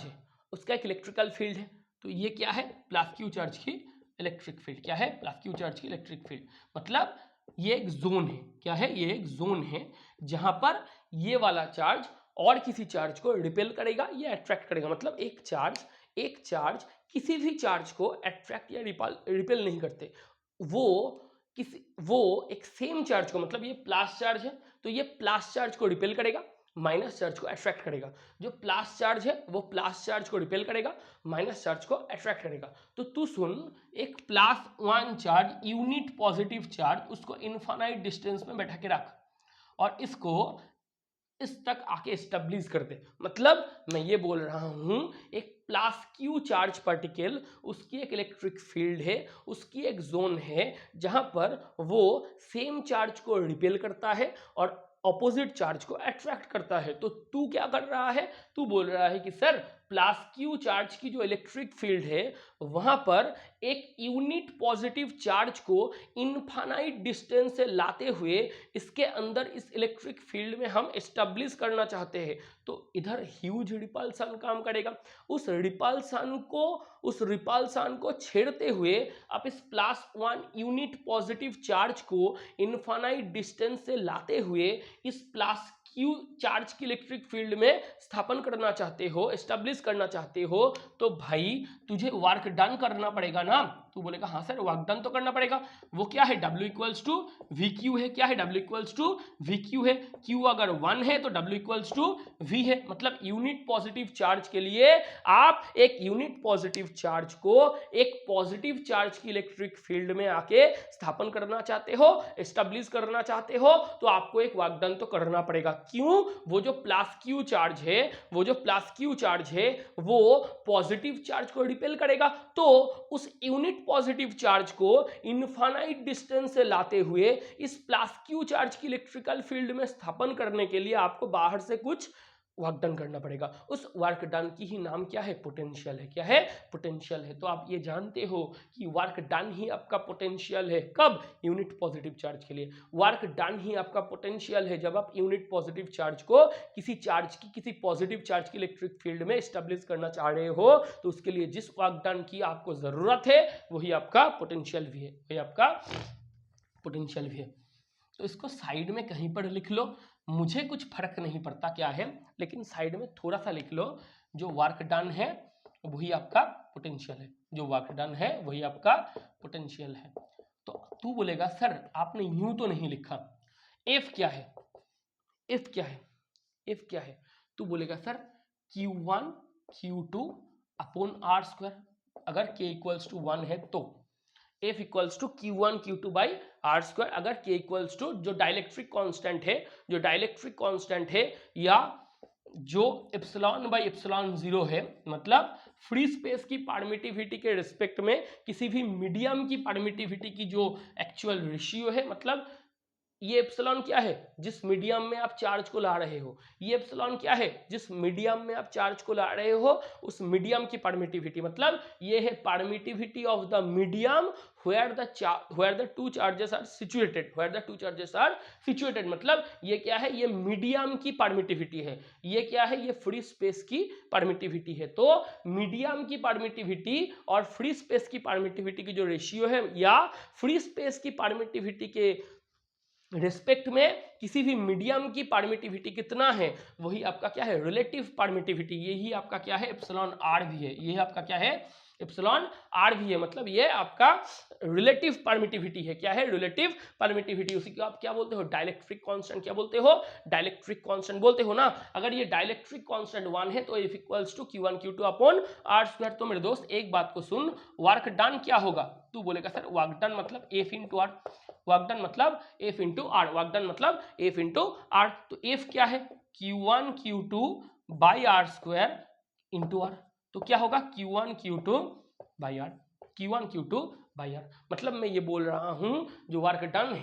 है, उसका एक इलेक्ट्रिकल फील्ड है। तो ये क्या है, प्लस क्यू चार्ज की इलेक्ट्रिक फील्ड। क्या है, प्लस क्यू चार्ज की इलेक्ट्रिक फील्ड। मतलब ये एक जोन है। क्या है, ये एक जोन है जहां पर ये वाला चार्ज और किसी चार्ज को रिपेल करेगा या अट्रैक्ट करेगा। मतलब एक चार्ज किसी भी चार्ज को अट्रैक्ट या रिपेल नहीं करते। वो एक सेम चार्ज को, मतलब ये प्लस चार्ज है तो ये प्लस चार्ज को रिपेल करेगा, माइनस चार्ज को अट्रैक्ट करेगा। जो प्लस चार्ज है वो प्लस चार्ज को रिपेल करेगा, माइनस चार्ज को अट्रैक्ट करेगा। तो तू सुन, एक +1 चार्ज यूनिट पॉजिटिव चार्ज, उसको इनफाइनाइट डिस्टेंस में बैठा के रख और इसको इस तक आके स्टेबलिश कर दे। मतलब मैं ये बोल रहा हूं एक प्लस क्यू चार्ज पार्टिकल, उसकी एक इलेक्ट्रिक फील्ड है, उसकी एक जोन है जहां पर वो सेम चार्ज को रिपेल करता है और ऑपोजिट चार्ज को अट्रैक्ट करता है। तो तू क्या कर रहा है, तू बोल रहा है कि सर प्लस क्यू चार्ज की जो इलेक्ट्रिक फील्ड है वहां पर एक यूनिट पॉजिटिव चार्ज को इनफाइनाइट डिस्टेंस से लाते हुए इसके अंदर इस इलेक्ट्रिक फील्ड में हम एस्टेब्लिश करना चाहते हैं। तो इधर ह्यूज रिपल्सन काम करेगा। उस रिपल्सन को छेड़ते हुए आप इस +1 यूनिट पॉजिटिव चार्ज को इनफाइनाइट डिस्टेंस से लाते हुए इस प्लस क्यू चार्ज की इलेक्ट्रिक फील्ड में स्थापन करना चाहते हो, एस्टेब्लिश करना चाहते हो। तो भाई तुझे वर्क डन करना पड़ेगा ना। तू बोलेगा हाँ सर वर्क डन तो करना पड़ेगा। वो क्या है, W equals to V Q है। क्या है, W equals to V Q है। Q अगर 1 है तो W इक्वल्स टू V है। मतलब यूनिट पॉजिटिव चार्ज के लिए आप एक यूनिट पॉजिटिव चार्ज को एक पॉजिटिव चार्ज की इलेक्ट्रिक फील्ड में आके स्थापन करना चाहते हो, एस्टेब्लिश करना चाहते हो, तो आपको एक वर्क डन तो करना पड़ेगा। क्यों, वो जो प्लस क्यू चार्ज है वो पॉजिटिव चार्ज को रिपेल करेगा। तो उस यूनिट पॉजिटिव चार्ज को इनफाइनाइट डिस्टेंस से लाते हुए इस प्लस क्यू चार्ज की इलेक्ट्रिकल फील्ड में स्थापन करने के लिए आपको बाहर से कुछ वर्क डन करना पड़ेगा। उस वर्क डन की ही नाम क्या है, पोटेंशियल है। क्या है, पोटेंशियल है। तो आप ये जानते हो कि वर्क डन ही आपका पोटेंशियल है। कब, यूनिट पॉजिटिव चार्ज के लिए वर्क डन ही आपका पोटेंशियल है। जब आप यूनिट पॉजिटिव चार्ज को किसी पॉजिटिव चार्ज की इलेक्ट्रिक फील्ड में एस्टेब्लिश करना चाह रहे हो तो उसके लिए जिस वर्क डन की आपको जरूरत है वही आपका पोटेंशियल भी है। तो इसको साइड में कहीं पर लिख लो, मुझे कुछ फर्क नहीं पड़ता क्या है, लेकिन साइड में थोड़ा सा लिख लो। जो वर्क डन है वही आपका पोटेंशियल है। जो वर्क डन है वही आपका पोटेंशियल है। तो तू बोलेगा सर आपने यूं तो नहीं लिखा, एफ क्या है। तू बोलेगा sir Q1 Q2 upon R square. अगर K इक्वल्स टू 1 है तो F equals to Q1 Q2 by R square. अगर K इक्वल्स टू जो डाइलेक्ट्रिक कांस्टेंट है या जो एप्सिलॉन बाई एप्सिलॉन 0 है, मतलब फ्री स्पेस की परमिटिविटी के रिस्पेक्ट में किसी भी मीडियम की परमिटिविटी की जो एक्चुअल रेशियो है, मतलब ये एप्सिलॉन क्या है, जिस मीडियम में आप चार्ज को ला रहे हो। ये एप्सिलॉन क्या है, जिस मीडियम में आप चार्ज को ला रहे हो उस मीडियम की परमिटिविटी, मतलब ये है permittivity of the medium where the two charges are situated, मतलब ये क्या है, ये मीडियम की परमिटिविटी है। ये क्या है, ये फ्री स्पेस की परमिटिविटी है। तो मीडियम की परमिटिविटी और फ्री स्पेस की परमिटिविटी की जो रेशियो है, या फ्री स्पेस की परमिटिविटी के रिस्पेक्ट में किसी भी मीडियम की परमिटिविटी कितना है, वही आपका क्या है, रिलेटिव परमिटिविटी। यही आपका क्या है, एप्सिलॉन आर भी है। यही आपका क्या है, एप्सिलॉन आर भी है, मतलब ये आपका रिलेटिव परमिटिविटी है। क्या है, रिलेटिव परमिटिविटी। उसी को आप क्या बोलते हो, डाइलेक्ट्रिक कांस्टेंट। क्या बोलते हो, डाइलेक्ट्रिक कांस्टेंट बोलते हो ना। अगर ये डाइलेक्ट्रिक कांस्टेंट 1 है तो F equals to Q1 Q2 upon R square. तो मेरे दोस्त एक बात को सुन, वर्क डन क्या होगा, तू बोलेगा सर वर्क डन मतलब F into R, work done मतलब F into R, work done मतलब F इंटू आर। तो F क्या है, Q1 Q2 by R square into R. तो क्या होगा, Q1 Q2 by are, Q1 Q2 by R. मतलब मैं ये बोल रहा हूं जो वर्क डन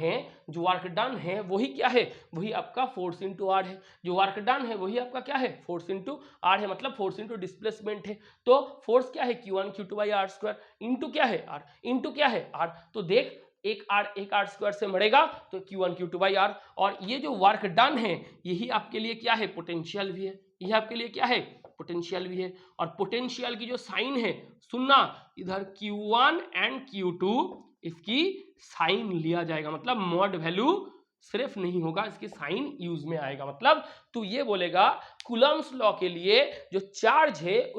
है वही क्या है, वही आपका फोर्स इंटू आर है। जो वर्क डन है वही आपका क्या है, फोर्स इंटू आर है, मतलब फोर्स इंटू डिस्प्लेसमेंट है। तो फोर्स क्या है, Q1 Q2 by R square into क्या है, आर, इंटू क्या है, आर। तो देख एक आर स्क्वायर से मरेगा तो Q1 Q2 बाई आर। और ये जो वर्क डन है यही आपके लिए क्या है, पोटेंशियल भी है। यही आपके लिए क्या है, पोटेंशियल भी है। और पोटेंशियल की जो साइन है, सुनना, इधर Q1 एंड Q2 इसकी साइन लिया जाएगा, मतलब मॉड वैल्यू सिर्फ नहीं होगा, इसकी साइन यूज में आएगा। मतलब तू ये बोलेगा कूलम्स लॉ के लिए जो चार्ज है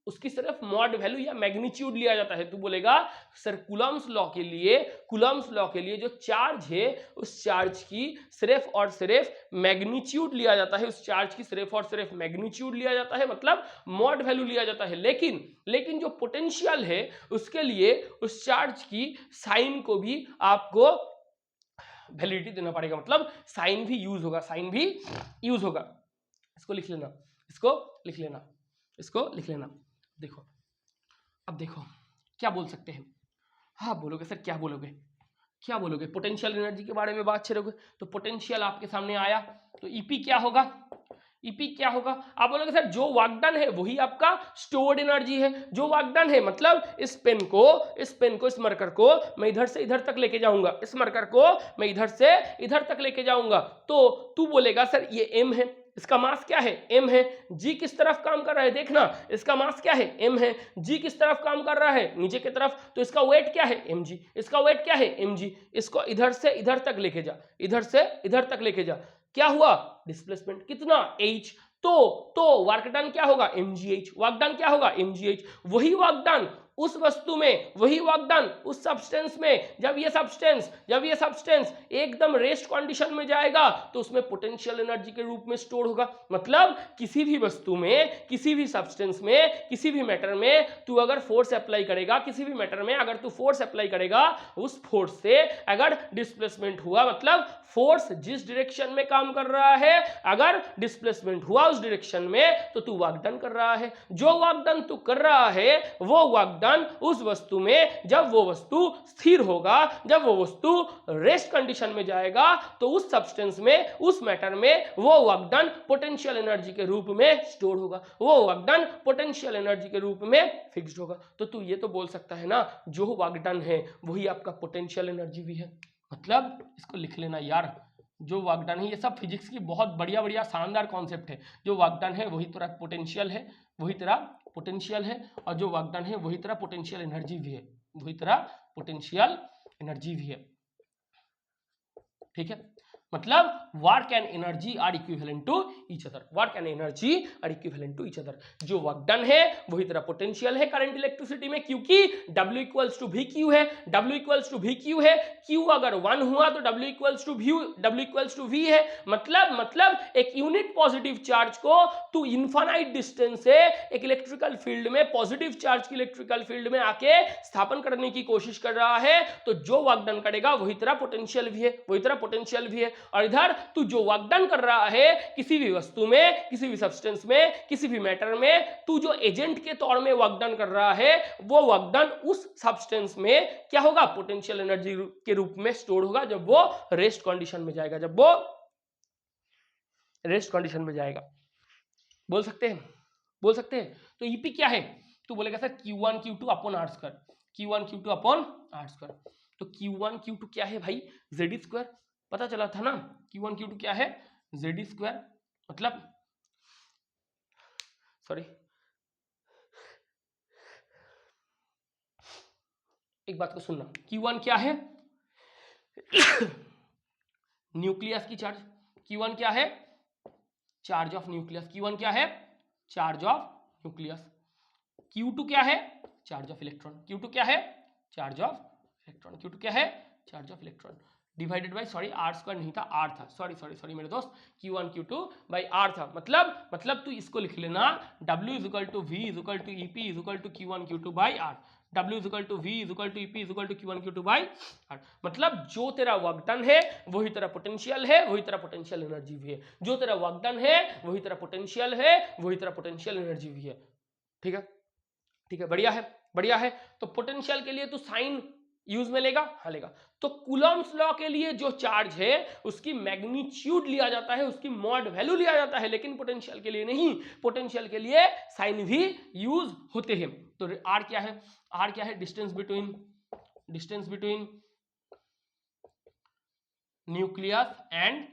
उसकी सिर्फ मॉड वैल्यू या मैग्नीट्यूड लिया जाता है। तू बोलेगा सर कूलम्स लॉ के लिए जो चार्ज है उस चार्ज की सिर्फ और सिर्फ मैग्नीट्यूड लिया जाता है, उस चार्ज की सिर्फ और सिर्फ मैग्नीट्यूड लिया जाता है, मतलब मॉड वैल्यू लिया जाता है। लेकिन जो पोटेंशियल है उसके लिए उस चार्ज की साइन को भी आपको वैलिडिटी देना पड़ेगा, मतलब साइन भी यूज होगा। इसको लिख लेना। देखो, अब देखो क्या बोल सकते हैं। हाँ बोलोगे सर, क्या बोलोगे, पोटेंशियल एनर्जी के बारे में बात करोगे तो पोटेंशियल आपके सामने आया तो ईपी क्या होगा, आप बोलोगे सर जो वर्क डन है वही आपका स्टोर्ड एनर्जी है। जो वर्क डन है मतलब इस मरकर को मैं इधर से इधर तक लेके जाऊंगा, इस मरकर को मैं इधर से इधर तक लेके जाऊंगा, तो तू बोलेगा सर ये एम है, इसका मास क्या है, एम है। जी किस तरफ काम कर रहा है, देखना, इसका मास क्या है, एम है। जी किस तरफ काम कर रहा है, नीचे की तरफ, तो इसका वेट क्या है, एम जी। इसका वेट क्या है, एम जी। इसको इधर से इधर तक लेके जा, इधर से इधर तक लेके जा, क्या हुआ, डिस्प्लेसमेंट कितना, h। तो वर्क डन क्या होगा, mgh। वर्क डन क्या होगा, mgh। वही वर्क डन उस वस्तु में, वही वर्क डन उस सब्सटेंस में, जब ये सब्सटेंस एकदम रेस्ट कंडीशन में जाएगा तो उसमें पोटेंशियल एनर्जी के रूप में स्टोर होगा। मतलब किसी भी वस्तु में, किसी भी सब्सटेंस में, किसी भी मैटर में तू अगर फोर्स अप्लाई करेगा, किसी भी मैटर में अगर तू फोर्स अप्लाई करेगा, उस फोर्स से अगर डिस्प्लेसमेंट हुआ, मतलब फोर्स जिस डायरेक्शन में काम कर रहा है अगर डिस्प्लेसमेंट हुआ उस डायरेक्शन में, तो तू वर्क डन कर रहा है। जो वर्क डन तू कर रहा है वो वर्क डन उस वस्तु में, जब वो वस्तु स्थिर होगा, जब वो वस्तु रेस्ट कंडीशन में जाएगा, तो उस सब्सटेंस में, उस मैटर में वो वर्क डन पोटेंशियल एनर्जी के रूप में स्टोर होगा, वो वर्क डन पोटेंशियल एनर्जी के रूप में फिक्स्ड होगा। तो तू ये तो बोल सकता है ना, जो वर्क डन है वही आपका पोटेंशियल एनर्जी भी है। मतलब इसको लिख लेना यार, जो वर्क डन है, ये सब फिजिक्स की बहुत बढ़िया शानदार कॉन्सेप्ट है। जो वर्क डन है वही तेरा पोटेंशियल है, और जो वर्क डन है वही तेरा पोटेंशियल एनर्जी भी है, ठीक है। मतलब work and energy are equivalent to each other, जो वर्क डन है वही तरह पोटेंशियल है करंट इलेक्ट्रिसिटी में, क्योंकि W equals to V Q है, Q अगर 1 हुआ तो W इक्वल्स टू V है। मतलब एक यूनिट पॉजिटिव चार्ज को तू इनफाइनाइट डिस्टेंस से एक इलेक्ट्रिकल फील्ड में, पॉजिटिव चार्ज की इलेक्ट्रिकल फील्ड में आके स्थापन करने की कोशिश कर रहा है, तो जो वर्क डन करेगा वही तरह पोटेंशियल भी है, और इधर तू जो वर्क डन कर रहा है किसी भी वस्तु में, किसी भी सब्सटेंस में, किसी भी मैटर में, तू जो एजेंट के तौर में वर्क डन कर रहा है वो वर्क डन उस सब्सटेंस में क्या होगा, पोटेंशियल एनर्जी के रूप में स्टोर होगा जब वो रेस्ट कंडीशन में जाएगा, जब वो रेस्ट कंडीशन में जाएगा। बोल सकते हैं, बोल सकते हैं। तो ईपी क्या है, तो बोलेगा sir Q1 Q2 upon R square, Q1 Q2 upon R square. तो Q1 Q2 क्या है भाई, जेड स्क्वायर, पता चला था ना। Q1 Q2 क्या है, जेड स्क्वायर, मतलब सॉरी एक बात को सुनना, Q1 क्या है न्यूक्लियस की चार्ज, Q1 क्या है, चार्ज ऑफ न्यूक्लियस, Q1 क्या है, चार्ज ऑफ न्यूक्लियस। Q2 क्या है, चार्ज ऑफ इलेक्ट्रॉन, Q2 क्या है, चार्ज ऑफ इलेक्ट्रॉन, Q2 क्या है, charge of electron, divided by, sorry R square नहीं था, आर था, सॉरी सॉरी सॉरी मेरे दोस्त, Q1 Q2 बाई आर था। मतलब तू इसको लिख लेना, W is equal to V is equal to EP is equal to Q1 Q2 by R, W is equal to V is equal to EP is equal to Q1 Q2 by R. मतलब जो तेरा वर्क डन है वही तेरा पोटेंशियल है, वही तेरा पोटेंशियल एनर्जी भी है, जो तेरा वर्क डन है वही तेरा पोटेंशियल है, वही तेरा पोटेंशियल एनर्जी भी है। ठीक है, ठीक है, बढ़िया है, बढ़िया है। तो पोटेंशियल के लिए तो साइन यूज में लेगा, हाँ लेगा। तो कूलम्स लॉ के लिए जो चार्ज है उसकी मैग्नीट्यूड लिया जाता है, उसकी मॉड वैल्यू लिया जाता है, लेकिन पोटेंशियल के लिए नहीं, पोटेंशियल के लिए साइन भी यूज होते हैं। तो आर क्या है, आर क्या है, distance between nucleus and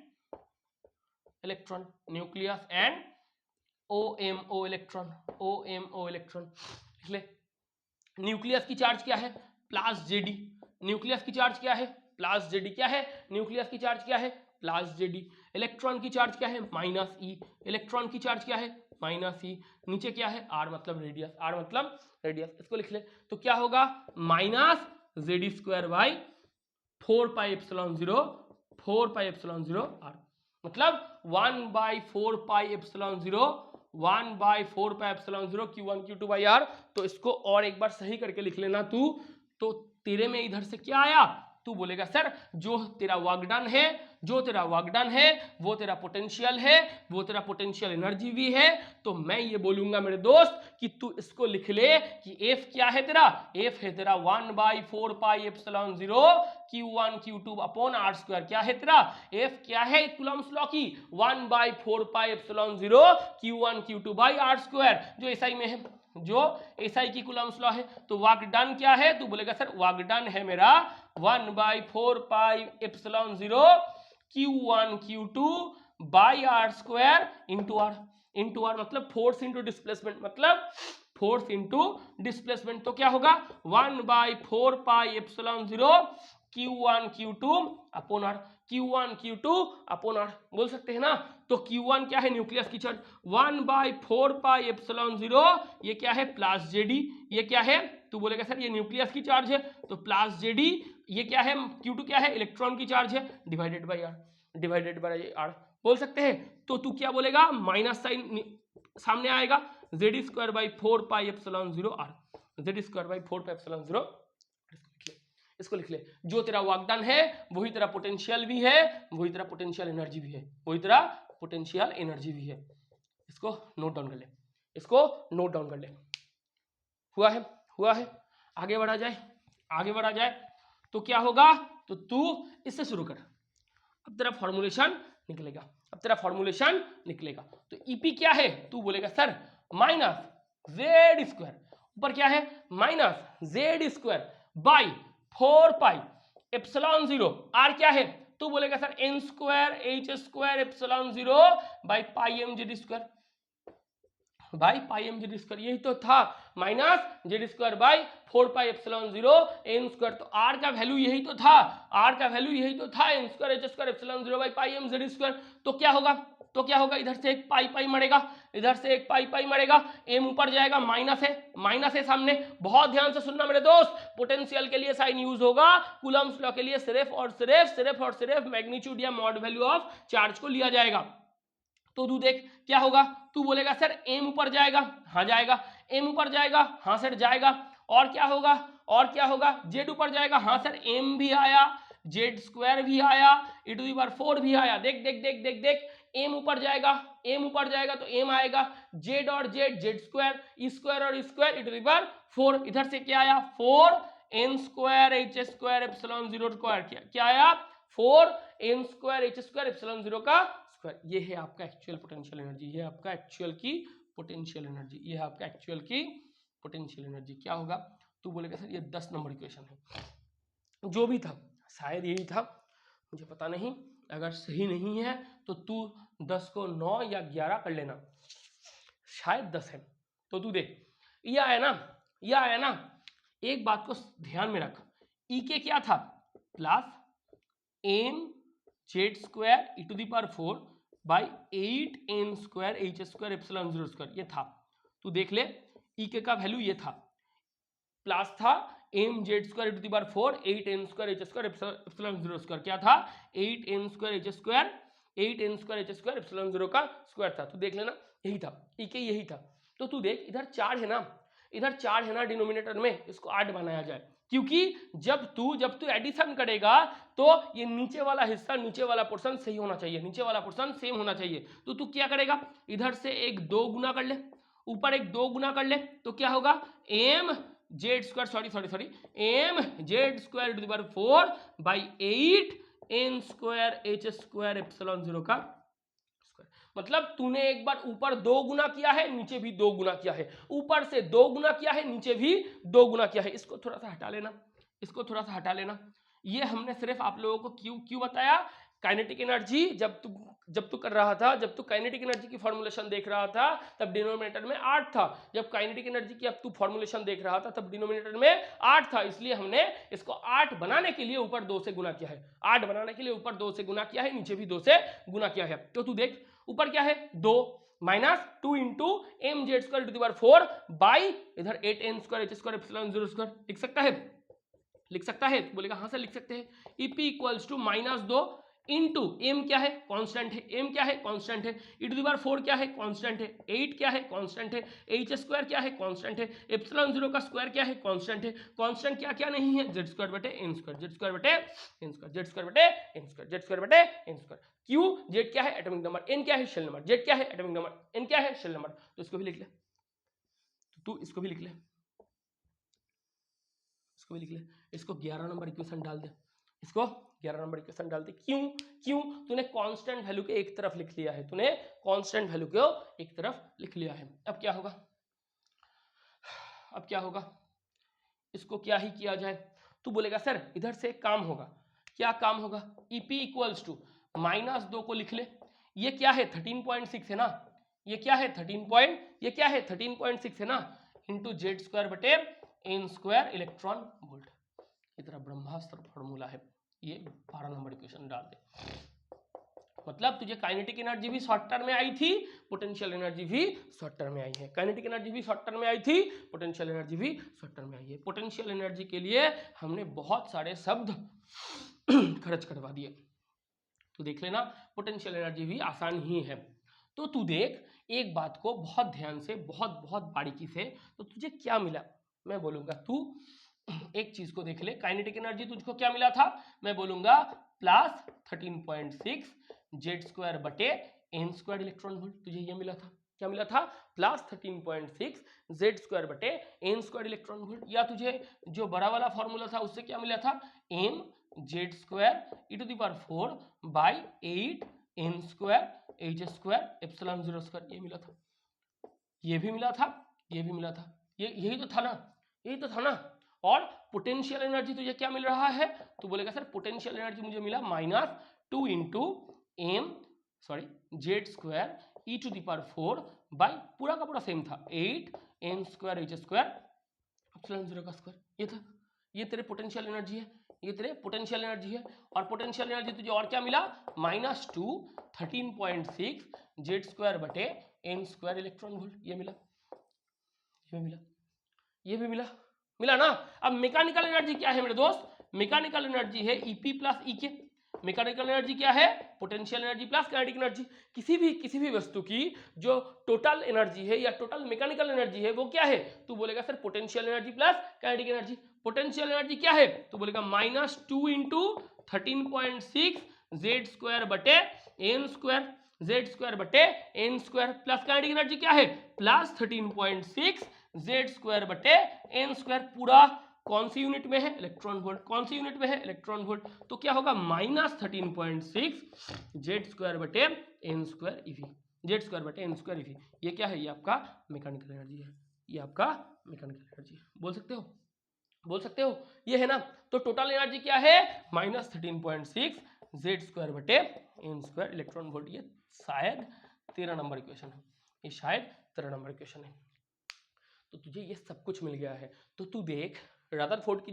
electron, nucleus and OMO electron, OMO electron. इसलिए न्यूक्लियस की चार्ज क्या है, प्लस जेडी, न्यूक्लियस की चार्ज क्या है, प्लस जेडी, क्या है, न्यूक्लियस की चार्ज क्या है, प्लस जेडी। इलेक्ट्रॉन की चार्ज क्या है, माइनस ई, इलेक्ट्रॉन की चार्ज क्या है, माइनस ई। नीचे क्या है, आर मतलब रेडियस, आर मतलब रेडियस, इसको लिख ले। तो क्या होगा, minus ZD square by 4πε0, 4πε0 R, मतलब 1/4πε0, 1/4πε0 Q1 Q2 बाई आर। तो इसको और एक बार सही करके लिख लेना तू। तो तेरे में इधर से क्या आया, तू बोलेगा सर जो तेरा वर्क डन है, जो तेरा वर्क डन है वो तेरा पोटेंशियल है, वो तेरा पोटेंशियल एनर्जी भी है। तो मैं ये बोलूंगा मेरे दोस्त कि तू इसको लिख ले कि F क्या है तेरा, F है तेरा 1/4πε0 Q1 Q2 upon R square. क्या है तेरा F, क्या है कूलम्स लॉ की 1/4πε0 Q1 Q2 by R square, जो एसआई में है, जो एसआई की कूलम्स लॉ है। तो वर्क डन क्या है, तू बोलेगा सर वर्क डन है मेरा 1/4πε0 Q1 Q2 by R square into R, into R मतलब फोर्स इंटू डिस्प्लेसमेंट, मतलब फोर्स इंटू डिस्प्लेसमेंट। तो क्या होगा 1/4πε0 Q1 Q2 upon are, Q1 Q2 upon are, बोल सकते हैं ना। तो Q1 क्या है, न्यूक्लियस की चार्ज 1/4πε0, ये क्या है प्लस जेडी, ये क्या है, तू बोलेगा सर ये न्यूक्लियस की चार्ज है तो प्लस जेडी, ये क्या है Q2 क्या है, इलेक्ट्रॉन की चार्ज है, divided by R, divided by R, बोल सकते हैं। तो तू क्या बोलेगा, माइनस साइन सामने आएगा, ZD square by 4πε0 R, ZD square by 4πε0, इसको लिख ले। जो तेरा वर्क डन है वही तेरा पोटेंशियल भी है, वही तेरा पोटेंशियल एनर्जी भी है, वही तेरा पोटेंशियल एनर्जी भी है। इसको नोट डाउन कर ले, इसको नोट डाउन कर ले। हुआ है, हुआ है, आगे बढ़ा जाए, आगे बढ़ा जाए। तो क्या होगा, तो तू इससे शुरू कर, अब तेरा फॉर्मुलेशन निकलेगा, अब तेरा फॉर्मुलेशन निकलेगा। तो ईपी क्या है, तू बोलेगा सर माइनस जेड स्क्वायर, ऊपर क्या है minus Z square by 4πε0, R क्या है, तू बोलेगा sir n square h square ε0 by pi Z square, by pi Z square, यही तो था, minus Z square by 4πε0 n square. तो आर का वैल्यू यही तो था, आर का वैल्यू यही तो था, n square h square ε0 by pi Z square. तो क्या होगा, तो क्या होगा, इधर से एक पाई पाई मरेगा, इधर से एक पाई पाई मरेगा, m ऊपर जाएगा, माइनस है, माइनस है सामने। बहुत ध्यान से सुनना मेरे दोस्त, पोटेंशियल के लिए साइन यूज होगा, कूलम्स लॉ के लिए सिर्फ और सिर्फ मैग्नीट्यूड या मॉड वैल्यू ऑफ चार्ज को लिया जाएगा। तो तू देख क्या होगा, तू बोलेगा सर m ऊपर जाएगा, हाँ जाएगा, m ऊपर जाएगा, हाँ सर जाएगा, और क्या होगा, और क्या होगा, z ऊपर जाएगा, हाँ सर m भी आया, जेड स्क्वायर भी आया, ई टू दी पावर 4 भी आया। देख देख देख देख देख, एम ऊपर जाएगा, एम ऊपर जाएगा तो एम आएगा, जेड और Z, Z square, E square और E square, E to the power 4। इधर से क्या आया, 4 N square H square epsilon zero square, क्या आया, 4 N square H square epsilon zero का स्क्वायर। ये है आपका एक्चुअल पोटेंशियल एनर्जी, ये आपका एक्चुअल की पोटेंशियल एनर्जी, ये है आपका एक्चुअल की पोटेंशियल एनर्जी। क्या होगा, तू बोलेगा सर ये 10 नंबर इक्वेशन है, जो भी था शायद यही था, मुझे पता नहीं, अगर सही नहीं है तो तू 10 को 9 या 11 कर लेना, शायद 10 है। तो तू देख, ये आया ना, ये आया ना, एक बात को ध्यान में रख, ई के क्या था, plus M Z square E to the power 4 by 8 N square H square epsilon zero square, ये था। तू देख ले, ई के का वैल्यू ये था, प्लस था M Z square E to the power 4 8 N square H square epsilon zero square, क्या था, 8 N square H square 8 N square H square epsilon zero का स्क्वायर था। तू देख लेना, यही था, ई के यही था। तो तू देख, इधर 4 है ना, इधर 4 है ना डिनोमिनेटर में, इसको 8 बनाया जाए, क्योंकि जब तू एडिशन करेगा तो ये नीचे वाला हिस्सा, नीचे वाला पोर्शन सही होना चाहिए, नीचे वाला पोर्शन सेम होना चाहिए। तो तू क्या करेगा, इधर से एक 2 गुना कर ले, ऊपर एक 2 गुना कर ले, तो क्या होगा, M Z square sorry M Z square to the power 4 by 8 N square H square epsilon zero का स्क्वायर। मतलब तूने एक बार ऊपर 2 गुना किया है, नीचे भी 2 गुना किया है, ऊपर से 2 गुना किया है, नीचे भी 2 गुना किया है। इसको थोड़ा सा हटा लेना, इसको थोड़ा सा हटा लेना। ये हमने सिर्फ आप लोगों को क्यों बताया, काइनेटिक एनर्जी जब तू कर रहा था, जब तू काइनेटिक एनर्जी की फॉर्मुलेशन देख रहा था तब डिनोमिनेटर में 8 था, जब काइनेटिक एनर्जी की अब तू फॉर्मुलेशन देख रहा था तब डिनोमिनेटर में 8 था, इसलिए हमने इसको 8 बनाने के लिए ऊपर 2 से गुना किया है, 8 बनाने के लिए ऊपर 2 से गुना किया है, नीचे भी 2 से गुना किया है। तो तू देख, ऊपर क्या है, 2 minus 2 into M Z square to the power 4 by इधर 8 N square H square epsilon zero square. लिख सकता है, लिख सकता है, बोलेगा हाँ सर लिख सकते हैं। EP equals to -2 into M क्या है, कांस्टेंट है, एम क्या है, कांस्टेंट है, ई टू द पावर 4 क्या है, कांस्टेंट है, 8 क्या है, कांस्टेंट है, एच स्क्वायर क्या है, कांस्टेंट है, एप्सिलॉन जीरो का स्क्वायर क्या है, कांस्टेंट है, कांस्टेंट क्या क्या नहीं है, जेड स्क्वायर बटे एन स्क्वायर, जेड स्क्वायर बटे एन स्क्वायर, जेड स्क्वायर बटे एन स्क्वायर, जेड स्क्वायर बटे एन स्क्वायर। क्यू, जेड क्या है एटॉमिक नंबर, एन क्या है शेल नंबर, जेड क्या है एटॉमिक नंबर, एन क्या है शेल नंबर। तो इसको भी लिख ले, तो तू इसको भी लिख ले, इसको भी लिख ले, इसको 11 नंबर इक्वेशन डाल दे, इसको 11 नंबर इक्वेशन डाल दे। क्यों, क्यों, तूने कांस्टेंट वैल्यू के एक तरफ लिख लिया है, तूने कांस्टेंट वैल्यू को एक तरफ लिख लिया है। अब क्या होगा, अब क्या होगा, इसको क्या ही किया जाए। तू बोलेगा सर इधर से एक काम होगा, क्या काम होगा, ईपी इक्वल्स टू -2 को लिख ले, ये क्या है 13.6 है ना, ये क्या है 13.6 है ना, इंटू जेड स्क्वायर बटे एन स्क्वायर इलेक्ट्रॉन वोल्ट, ये तेरा ब्रह्मास्त्र फॉर्मूला है, ये 12 नंबर इक्वेशन डाल दे। मतलब तुझे काइनेटिक एनर्जी भी शॉर्ट टर्म में आई थी, पोटेंशियल एनर्जी भी शॉर्ट टर्म में आई है, काइनेटिक एनर्जी भी शॉर्ट टर्म में आई थी, पोटेंशियल एनर्जी भी शॉर्ट टर्म में आई है। पोटेंशियल एनर्जी के लिए हमने बहुत सारे शब्द खर्च करवा दिए, तो देख लेना पोटेंशियल एनर्जी भी आसान ही है। तो तू देख एक बात को बहुत ध्यान से, बहुत बहुत बारीकी से, तो तुझे क्या मिला मैं बोलूंगा, तू एक चीज को देख ले, काइनेटिक एनर्जी तुझको क्या मिला था, मैं बोलूंगा प्लस 13.6 जेड स्क्वायर बटे एन स्क्वायर इलेक्ट्रॉन वोल्ट, तुझे ये मिला था, क्या मिला था, प्लस 13.6 जेड स्क्वायर बटे एन स्क्वायर इलेक्ट्रॉन वोल्ट। या तुझे जो बड़ा वाला फॉर्मूला था उससे क्या मिला था, M Z square E to the power 4 by 8 N square H square epsilon zero square, ये मिला था, ये भी मिला था, ये भी मिला था, ये यही तो था ना, यही तो था ना। और पोटेंशियल एनर्जी तुझे क्या मिल रहा है, तो बोलेगा सर पोटेंशियल एनर्जी मुझे मिला -2 into M sorry Z square E to the power 4 by पूरा का पूरा सेम था 8 N square H square epsilon zero का स्क्वायर, ये था, ये तेरे पोटेंशियल एनर्जी है, ये तेरे पोटेंशियल एनर्जी है। और पोटेंशियल एनर्जी तुझे और क्या मिला, -2 13.6 जेड स्क्वायर बटे एन स्क्वायर इलेक्ट्रॉन वोल्ट, ये मिला, ये भी मिला, ये भी मिला, मिला ना। अब मैकेनिकल एनर्जी क्या है मेरे दोस्त, मैकेनिकल एनर्जी है ईपी प्लस ई के। मैकेनिकल एनर्जी क्या है, potential energy plus kinetic energy. किसी भी वस्तु की जो टोटल एनर्जी है या टोटल मैकेनिकल एनर्जी है वो क्या है, तू बोलेगा sir potential energy plus kinetic energy. Potential energy क्या है, तो बोलेगा -2 इंटू 13.6 जेड स्क्वायर बटे एन स्क्वायर, जेड स्क्वायर बटे N square, plus kinetic energy क्या है प्लस 13.6 जेड स्क्वायर बटे एन स्क्वायर, पूरा कौन सी यूनिट में है इलेक्ट्रॉन वोल्ट, कौन सी यूनिट में है इलेक्ट्रॉन वोल्ट, तो क्या होगा माइनस 13.6 जेड स्क्वायर बटे N square eV, Z square बटे एन स्क्वायर ईवी। ये क्या है, ये आपका मैकेनिकल एनर्जी है, ये आपका मैकेनिकल एनर्जी बोल सकते हो, बोल सकते हो, ये है ना। तो टोटल एनर्जी क्या है माइनस 13.6 जेड स्क्वायर बटे एन स्क्वायर इलेक्ट्रॉन वोल्ट। ये शायद 13 नंबर इक्वेशन है, ये शायद 13 नंबर इक्वेशन है। तो तुझे ये सब कुछ मिल गया है, तो तू देख रदरफोर्ड की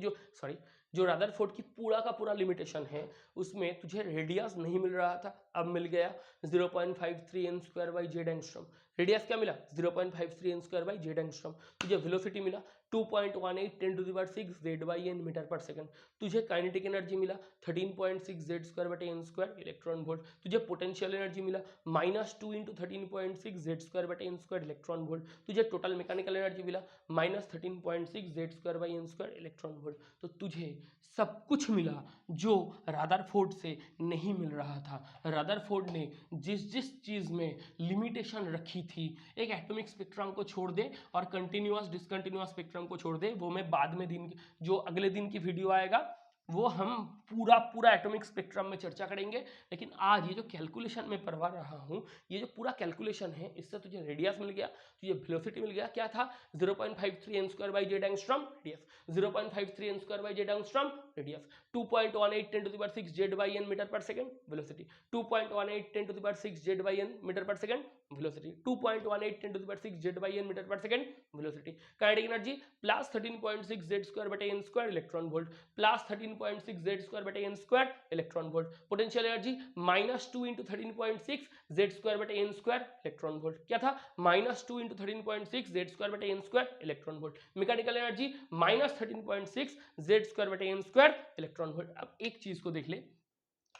जो रदरफोर्ड की पूरा का पूरा लिमिटेशन है उसमें तुझे रेडियस नहीं मिल रहा था, अब मिल गया 0.53 n square by Z angstrom. Radius क्या मिला 0.53 n square by Z angstrom. तुझे वेलोसिटी मिला 2.18 10⁶ जेड बाई एन मीटर पर सेकंड। तुझे काइनेटिक एनर्जी मिला 13.6 जेड स्क्वायर बटे एन स्क्वायर इलेक्ट्रॉन वोल्ट। तुझे पोटेंशियल एनर्जी मिला -2 × 13.6 जेड स्क्वायर बटे एन स्क्वायर इलेक्ट्रॉन वोल्ट। तुझे टोटल मैकेनिकल एनर्जी मिला -13.6 Z square by N square electron volt. तो तुझे सब कुछ मिला जो रदरफोर्ड से नहीं मिल रहा था। रदरफोर्ड ने जिस जिस चीज में लिमिटेशन रखी थी, एक एटॉमिक स्पेक्ट्रम को छोड़ दे और कंटिन्यूअस डिसकंटिन्यूअस स्पेक्ट्रम को छोड़ दे, वो मैं बाद में जो अगले दिन की वीडियो आएगा वो हम पूरा एटॉमिक स्पेक्ट्रम में चर्चा करेंगे। लेकिन आज ये जो कैलकुलेशन में करवा रहा हूँ, ये जो पूरा कैलकुलेशन है, इससे तुझे रेडियस मिल गया, तुझे वेलोसिटी मिल गया, क्या था 0.53 n square by Z angstrom radius, 0.53 n square by Z angstrom radius, 2.18 10⁶ Z by N metre पर second velocity, 2.18 10⁶ Z by N metre पर second velocity, 2.18 10⁶ Z by N metre पर second velocity. Kinetic energy plus 13.6 Z square बटे N square electron volt, plus 13.6 Z square बटे N square electron volt. Potential energy -2 × 13.6 Z square बटे एन स्क्वायर इलेक्ट्रॉन वोल्ट। क्या था -2 × 13.6 जेड स्क्वायर बटे N square electron volt. Mechanical energy -13.6 Z square बटे एन स्क्वायर इलेक्ट्रॉन वोल्ट। अब एक चीज को देख ले,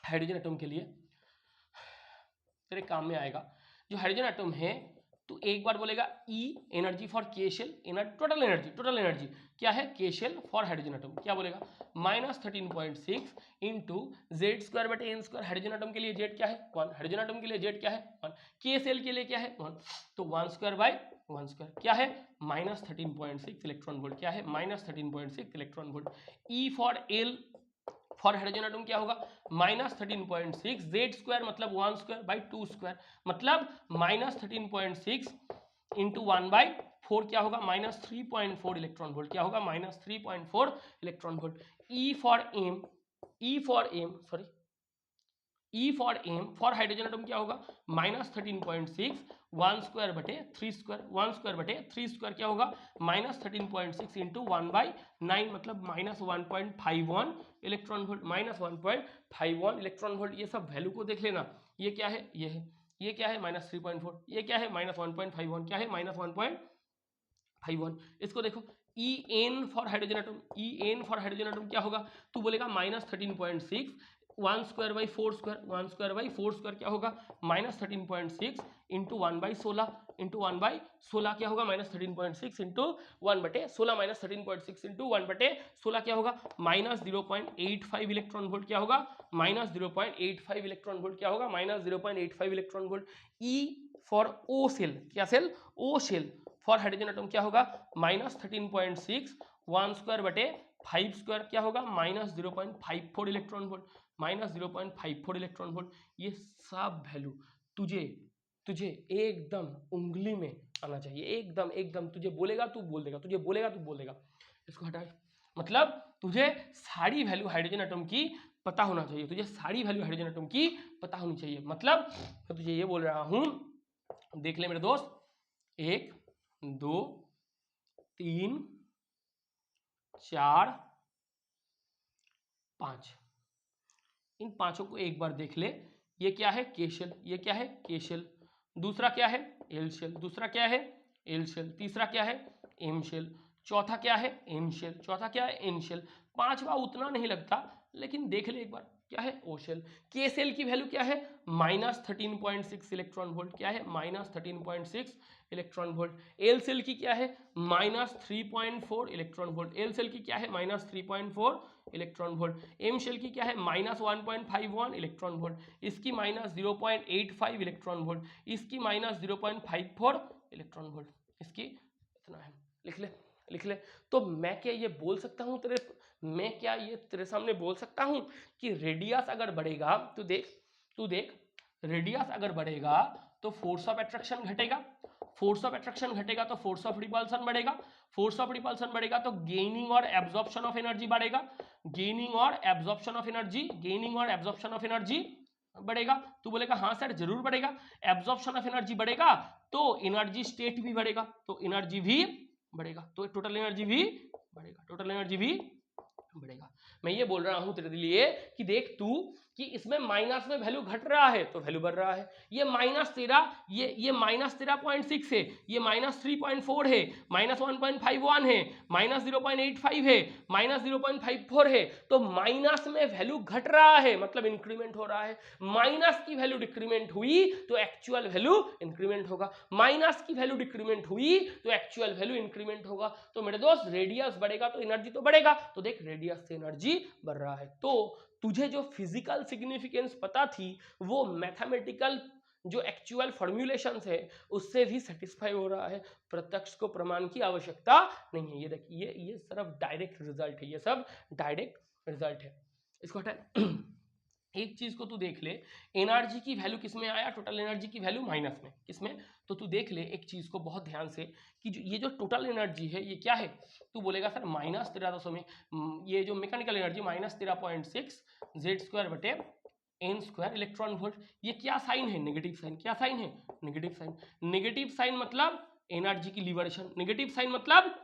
हाइड्रोजन एटम के लिए तेरे काम में आएगा। जो हाइड्रोजन एटम है तो एक बार बोलेगा E एनर्जी फॉर के शेल, टोटल एनर्जी क्या है के शेल फॉर हाइड्रोजन एटम, क्या बोलेगा -13.6 इंटू जेड स्क्वायर बटे एन स्क्वायर। हाइड्रोजन एटम के लिए जेड क्या है 1, हाइड्रोजन एटम के लिए जेड क्या है 1, के शेल के लिए क्या है 1, तो 1 स्क्वायर बाई 1 स्क्वायर क्या है -13.6 इलेक्ट्रॉन वोल्ट, क्या है -13.6 electron volt. E for L for hydrogen atom क्या होगा -13.6 जेड स्क्वायर मतलब 1 स्क्वायर बाई 2 स्क्वायर, मतलब -13.6 इंटू 1/4 क्या होगा -3.4 इलेक्ट्रॉन वोल्ट, क्या होगा -3.4 electron volt. E for M for hydrogen atom क्या होगा -13.6 1 स्क्वायर बटे 3 स्क्वायर, 1 स्क्वायर बटे 3 स्क्वायर क्या होगा -13.6 इंटू 1/9 मतलब -1.51 इलेक्ट्रॉन वोल्ट, -1.51 इलेक्ट्रॉन वोल्ट। ये सब वैल्यू को देख लेना, ये क्या है ये है, ये क्या है -3.4, ये क्या है -1.51, क्या है -1.51। इसको देखो E N for hydrogen atom, E N for hydrogen atom क्या होगा, तू बोलेगा -13.6 1 square by 4 square, 1 square by 4 square क्या होगा -13.6 इंटू 1/16 इंटू 1/16 क्या होगा -13.6 इंटू 1/16 -13.6 इंटू 1/16 क्या होगा -0.85 इलेक्ट्रॉन वोल्ट, क्या होगा -0.85 इलेक्ट्रॉन वोल्ट, क्या होगा -0.85 electron volt. E for O shell, क्या shell O shell for hydrogen atom क्या होगा -13.6 1 स्क्वायर बटे 5 स्क्वायर क्या होगा -0.54 इलेक्ट्रॉन वोल्ट, -0.54 इलेक्ट्रॉन वोल्ट। ये सब वैल्यू तुझे एकदम उंगली में आना चाहिए, एकदम तुझे बोलेगा तू बोल देगा, तुझे बोलेगा तू बोल देगा। इसको हटाए, मतलब तुझे सारी वैल्यू हाइड्रोजन एटम की पता होना चाहिए, तुझे सारी वैल्यू हाइड्रोजन एटम की पता होनी चाहिए। मतलब मैं तुझे ये बोल रहा हूं, देख ले मेरे दोस्त, 1 2 3 4 5, इन पांचों को एक बार देख ले। ये क्या है के शेल, ये क्या है के शेल, दूसरा क्या है एल शेल, दूसरा क्या है एल शेल, तीसरा क्या है एम शेल, चौथा क्या है एन शेल, चौथा क्या है एन शेल, पांचवा उतना नहीं लगता लेकिन देख ले एक बार, क्या है ओ शेल। के सेल की वैल्यू क्या है -13.6 इलेक्ट्रॉन वोल्ट, क्या है -13.6 इलेक्ट्रॉन वोल्ट। एल सेल की क्या है -3.4 इलेक्ट्रॉन वोल्ट, एल सेल की क्या है -3.4 इलेक्ट्रॉन वोल्ट। एम शेल की क्या है -1.51 इलेक्ट्रॉन वोल्ट, इसकी -0.85 इलेक्ट्रॉन वोल्ट, इसकी -0.54 इलेक्ट्रॉन वोल्ट, इसकी इतना है। लिख ले लिख ले। तो मैं क्या ये बोल सकता हूँ तेरे सामने बोल सकता हूँ कि रेडियस अगर बढ़ेगा तो देख रेडियस अगर बढ़ेगा तो फोर्स ऑफ एट्रैक्शन घटेगा, फोर्स ऑफ एट्रैक्शन घटेगा तो फोर्स ऑफ रिपल्सन बढ़ेगा, फोर्स ऑफ रिपल्सन बढ़ेगा तो गेनिंग और एब्जॉर्प्शन ऑफ एनर्जी बढ़ेगा, गेनिंग और एब्जॉर्प्शन ऑफ एनर्जी बढ़ेगा। तू बोलेगा हाँ सर जरूर बढ़ेगा, एब्जॉर्प्शन ऑफ एनर्जी बढ़ेगा तो एनर्जी स्टेट भी बढ़ेगा, तो एनर्जी भी बढ़ेगा, तो टोटल एनर्जी भी बढ़ेगा, टोटल एनर्जी भी बढ़ेगा। मैं ये बोल रहा हूं तेरे लिए कि देख तू कि इसमें माइनस में वैल्यू घट रहा है तो वैल्यू बढ़ रहा है, ये -13.6 है, ये -3.4 है, -1.51 है, -0.85 है, -0.54 है, तो माइनस में वैल्यू घट रहा है मतलब इंक्रीमेंट हो रहा है। माइनस की वैल्यू डिक्रीमेंट हुई तो एक्चुअल वैल्यू इंक्रीमेंट होगा, माइनस की वैल्यू डिक्रीमेंट हुई तो एक्चुअल वैल्यू इंक्रीमेंट होगा। तो मेरे दोस्त रेडियस बढ़ेगा तो एनर्जी तो बढ़ेगा, तो देख रेडियस से एनर्जी बढ़ रहा है। तो तुझे जो फिजिकल सिग्निफिकेंस पता थी वो मैथमेटिकल जो एक्चुअल फॉर्मूलेशंस है उससे भी सेटिस्फाई हो रहा है, प्रत्यक्ष को प्रमाण की आवश्यकता नहीं है। ये देखिए ये सिर्फ डायरेक्ट रिजल्ट है, ये सब डायरेक्ट रिजल्ट है। इसको हटा एक चीज को तू देख ले, एनर्जी की वैल्यू किस में आया, टोटल एनर्जी की वैल्यू माइनस में, किसमें, तो तू देख ले एक चीज को बहुत ध्यान से कि ये जो टोटल एनर्जी है ये क्या है। तू बोलेगा सर -13 में ये जो मैकेनिकल एनर्जी -13.6 Z² बटे n² इलेक्ट्रॉन वोल्ट, ये क्या साइन है, नेगेटिव साइन। क्या साइन है, नेगेटिव साइन। नेगेटिव साइन मतलब एनर्जी की लिबरेशन, नेगेटिव साइन मतलब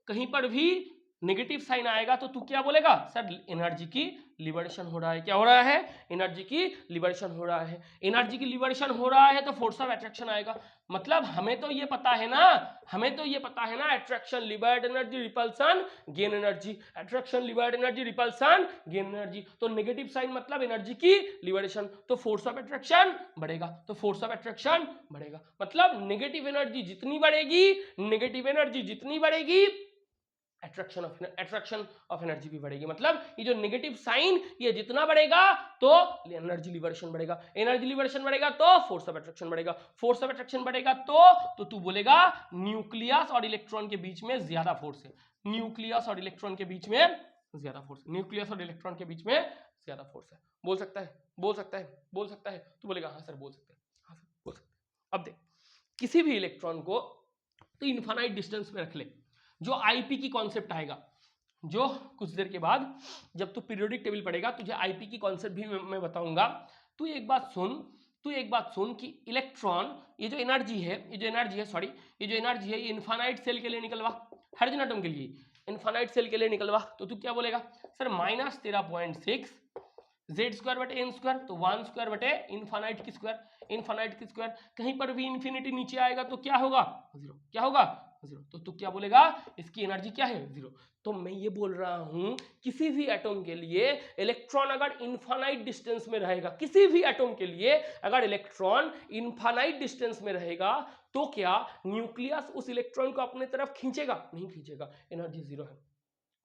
कहीं पर भी नेगेटिव साइन आएगा तो तू क्या बोलेगा सर एनर्जी की लिबरेशन हो रहा है। क्या हो रहा है, एनर्जी की लिबरेशन हो रहा है। एनर्जी की लिबरेशन हो रहा है तो फोर्स ऑफ अट्रैक्शन आएगा, मतलब हमें तो ये पता है ना attraction liberated energy repulsion gain energy, attraction liberated energy repulsion gain energy. तो नेगेटिव साइन मतलब एनर्जी की लिबरेशन, तो फोर्स ऑफ अट्रैक्शन बढ़ेगा, तो फोर्स ऑफ अट्रैक्शन बढ़ेगा मतलब नेगेटिव एनर्जी जितनी बढ़ेगी अट्रैक्शन ऑफ एनर्जी भी बढ़ेगी। मतलब ये जो नेगेटिव साइन ये जितना बढ़ेगा तो एनर्जी लिबरेशन बढ़ेगा, एनर्जी लिबरेशन बढ़ेगा तो फोर्स ऑफ अट्रैक्शन बढ़ेगा, फोर्स ऑफ अट्रैक्शन बढ़ेगा तो तू बोलेगा न्यूक्लियस और इलेक्ट्रॉन के बीच में ज्यादा फोर्स है, न्यूक्लियस और इलेक्ट्रॉन के बीच में ज्यादा फोर्स, न्यूक्लियस और इलेक्ट्रॉन के बीच में ज्यादा फोर्स है। बोल सकता है, तू बोलेगा हाँ सर बोल सकते हैं, हाँ सर बोल सकते हैं। अब देख किसी भी इलेक्ट्रॉन को तो इनफाइनाइट डिस्टेंस में रख ले, जो आईपी की कॉन्सेप्ट आएगा, जो कुछ देर के बाद जब तू पीरियोडिक टेबल पढ़ेगा तुझे आईपी की कॉन्सेप्ट भी मैं बताऊंगा। तू एक बात सुन कि इलेक्ट्रॉन ये जो एनर्जी है ये इनफाइनाइट सेल के लिए निकलवा, हाइड्रोजन एटम के लिए इनफाइनाइट सेल के लिए निकलवा, तो तू क्या बोलेगा सर -13.6 Z² बटे n², तो 1² बटे इनफाइनाइट की स्क्वायर, कहीं पर भी इंफिनिटी नीचे आएगा तो क्या होगा जीरो, क्या होगा जीरो, तो तू क्या बोलेगा इसकी एनर्जी क्या है जीरो। तो मैं ये बोल रहा हूं किसी भी एटम के लिए इलेक्ट्रॉन अगर इनफाइनाइट डिस्टेंस में रहेगा, किसी भी एटम के लिए अगर इलेक्ट्रॉन इनफाइनाइट डिस्टेंस में रहेगा तो क्या न्यूक्लियस उस इलेक्ट्रॉन को अपने तरफ खींचेगा, नहीं खींचेगा, एनर्जी जीरो है।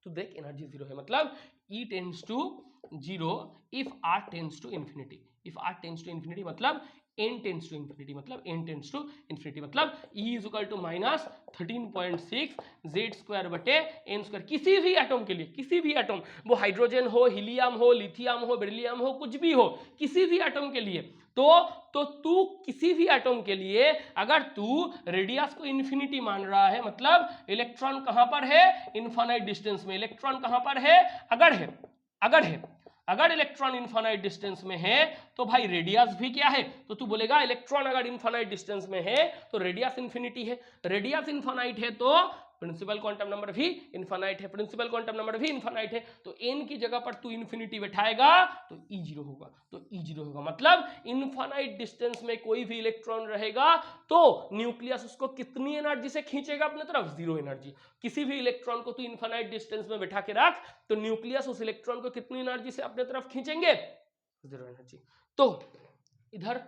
तो देख एनर्जी जीरो है मतलब E tends to zero if R tends to infinity, if R tends to infinity मतलब n टेंड्स टू इन्फिनिटी, मतलब n टेंड्स टू इन्फिनिटी, मतलब E is equal to -13.6 Z² बटे n²। किसी भी एटम के लिए, किसी भी एटम, वो हाइड्रोजन हो, हीलियम हो, लिथियम हो, बेरिलियम हो, कुछ भी हो, किसी भी एटम के लिए तो तू किसी भी एटम के लिए अगर तू रेडियस को इन्फिनिटी मान रहा है मतलब इलेक्ट्रॉन कहां पर है, इनफाइनाइट डिस्टेंस में। इलेक्ट्रॉन कहां पर है, अगर इलेक्ट्रॉन इनफाइनाइट डिस्टेंस में है तो भाई रेडियस भी क्या है, तो तू बोलेगा इलेक्ट्रॉन अगर इनफाइनाइट डिस्टेंस में है तो रेडियस इन्फिनिटी है, रेडियस इनफाइनाइट है तो प्रिंसिपल क्वांटम नंबर भी इनफाइनाइट है, प्रिंसिपल क्वांटम नंबर भी इनफाइनाइट है। तो n की जगह पर तू इन्फिनिटी बैठाएगा तो E जीरो होगा, तो E जीरो होगा मतलब इनफाइनाइट डिस्टेंस में कोई भी इलेक्ट्रॉन रहेगा तो न्यूक्लियस उसको कितनी एनर्जी से खींचेगा अपने तरफ, जीरो एनर्जी। किसी भी इलेक्ट्रॉन को तू इनफाइनाइट डिस्टेंस में बैठा के रख तो न्यूक्लियस उस इलेक्ट्रॉन को कितनी एनर्जी से अपने तरफ खींचेंगे, जीरो एनर्जी। तो इधर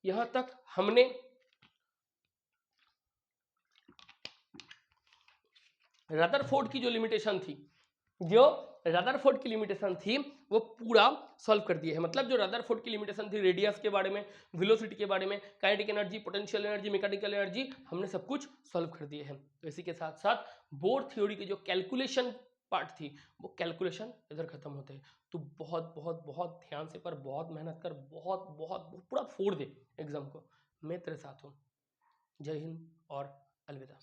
यहां तक हमने रदरफोर्ड की जो लिमिटेशन थी, जो रदरफोर्ड की लिमिटेशन थी वो पूरा सॉल्व कर दिया है। मतलब जो रदरफोर्ड की लिमिटेशन थी रेडियस के बारे में, वेलोसिटी के बारे में, kinetic energy, potential energy, mechanical energy, हमने सब कुछ सॉल्व कर दिए हैं। तो इसी के साथ साथ बोर थ्योरी की जो कैलकुलेशन पार्ट थी वो कैलकुलेशन इधर खत्म होते हैं। तो बहुत बहुत बहुत ध्यान से पर बहुत मेहनत कर, बहुत बहुत पूरा फोड़ दे एग्जाम को। मैं तेरे साथ हूँ। जय हिंद और अलविदा।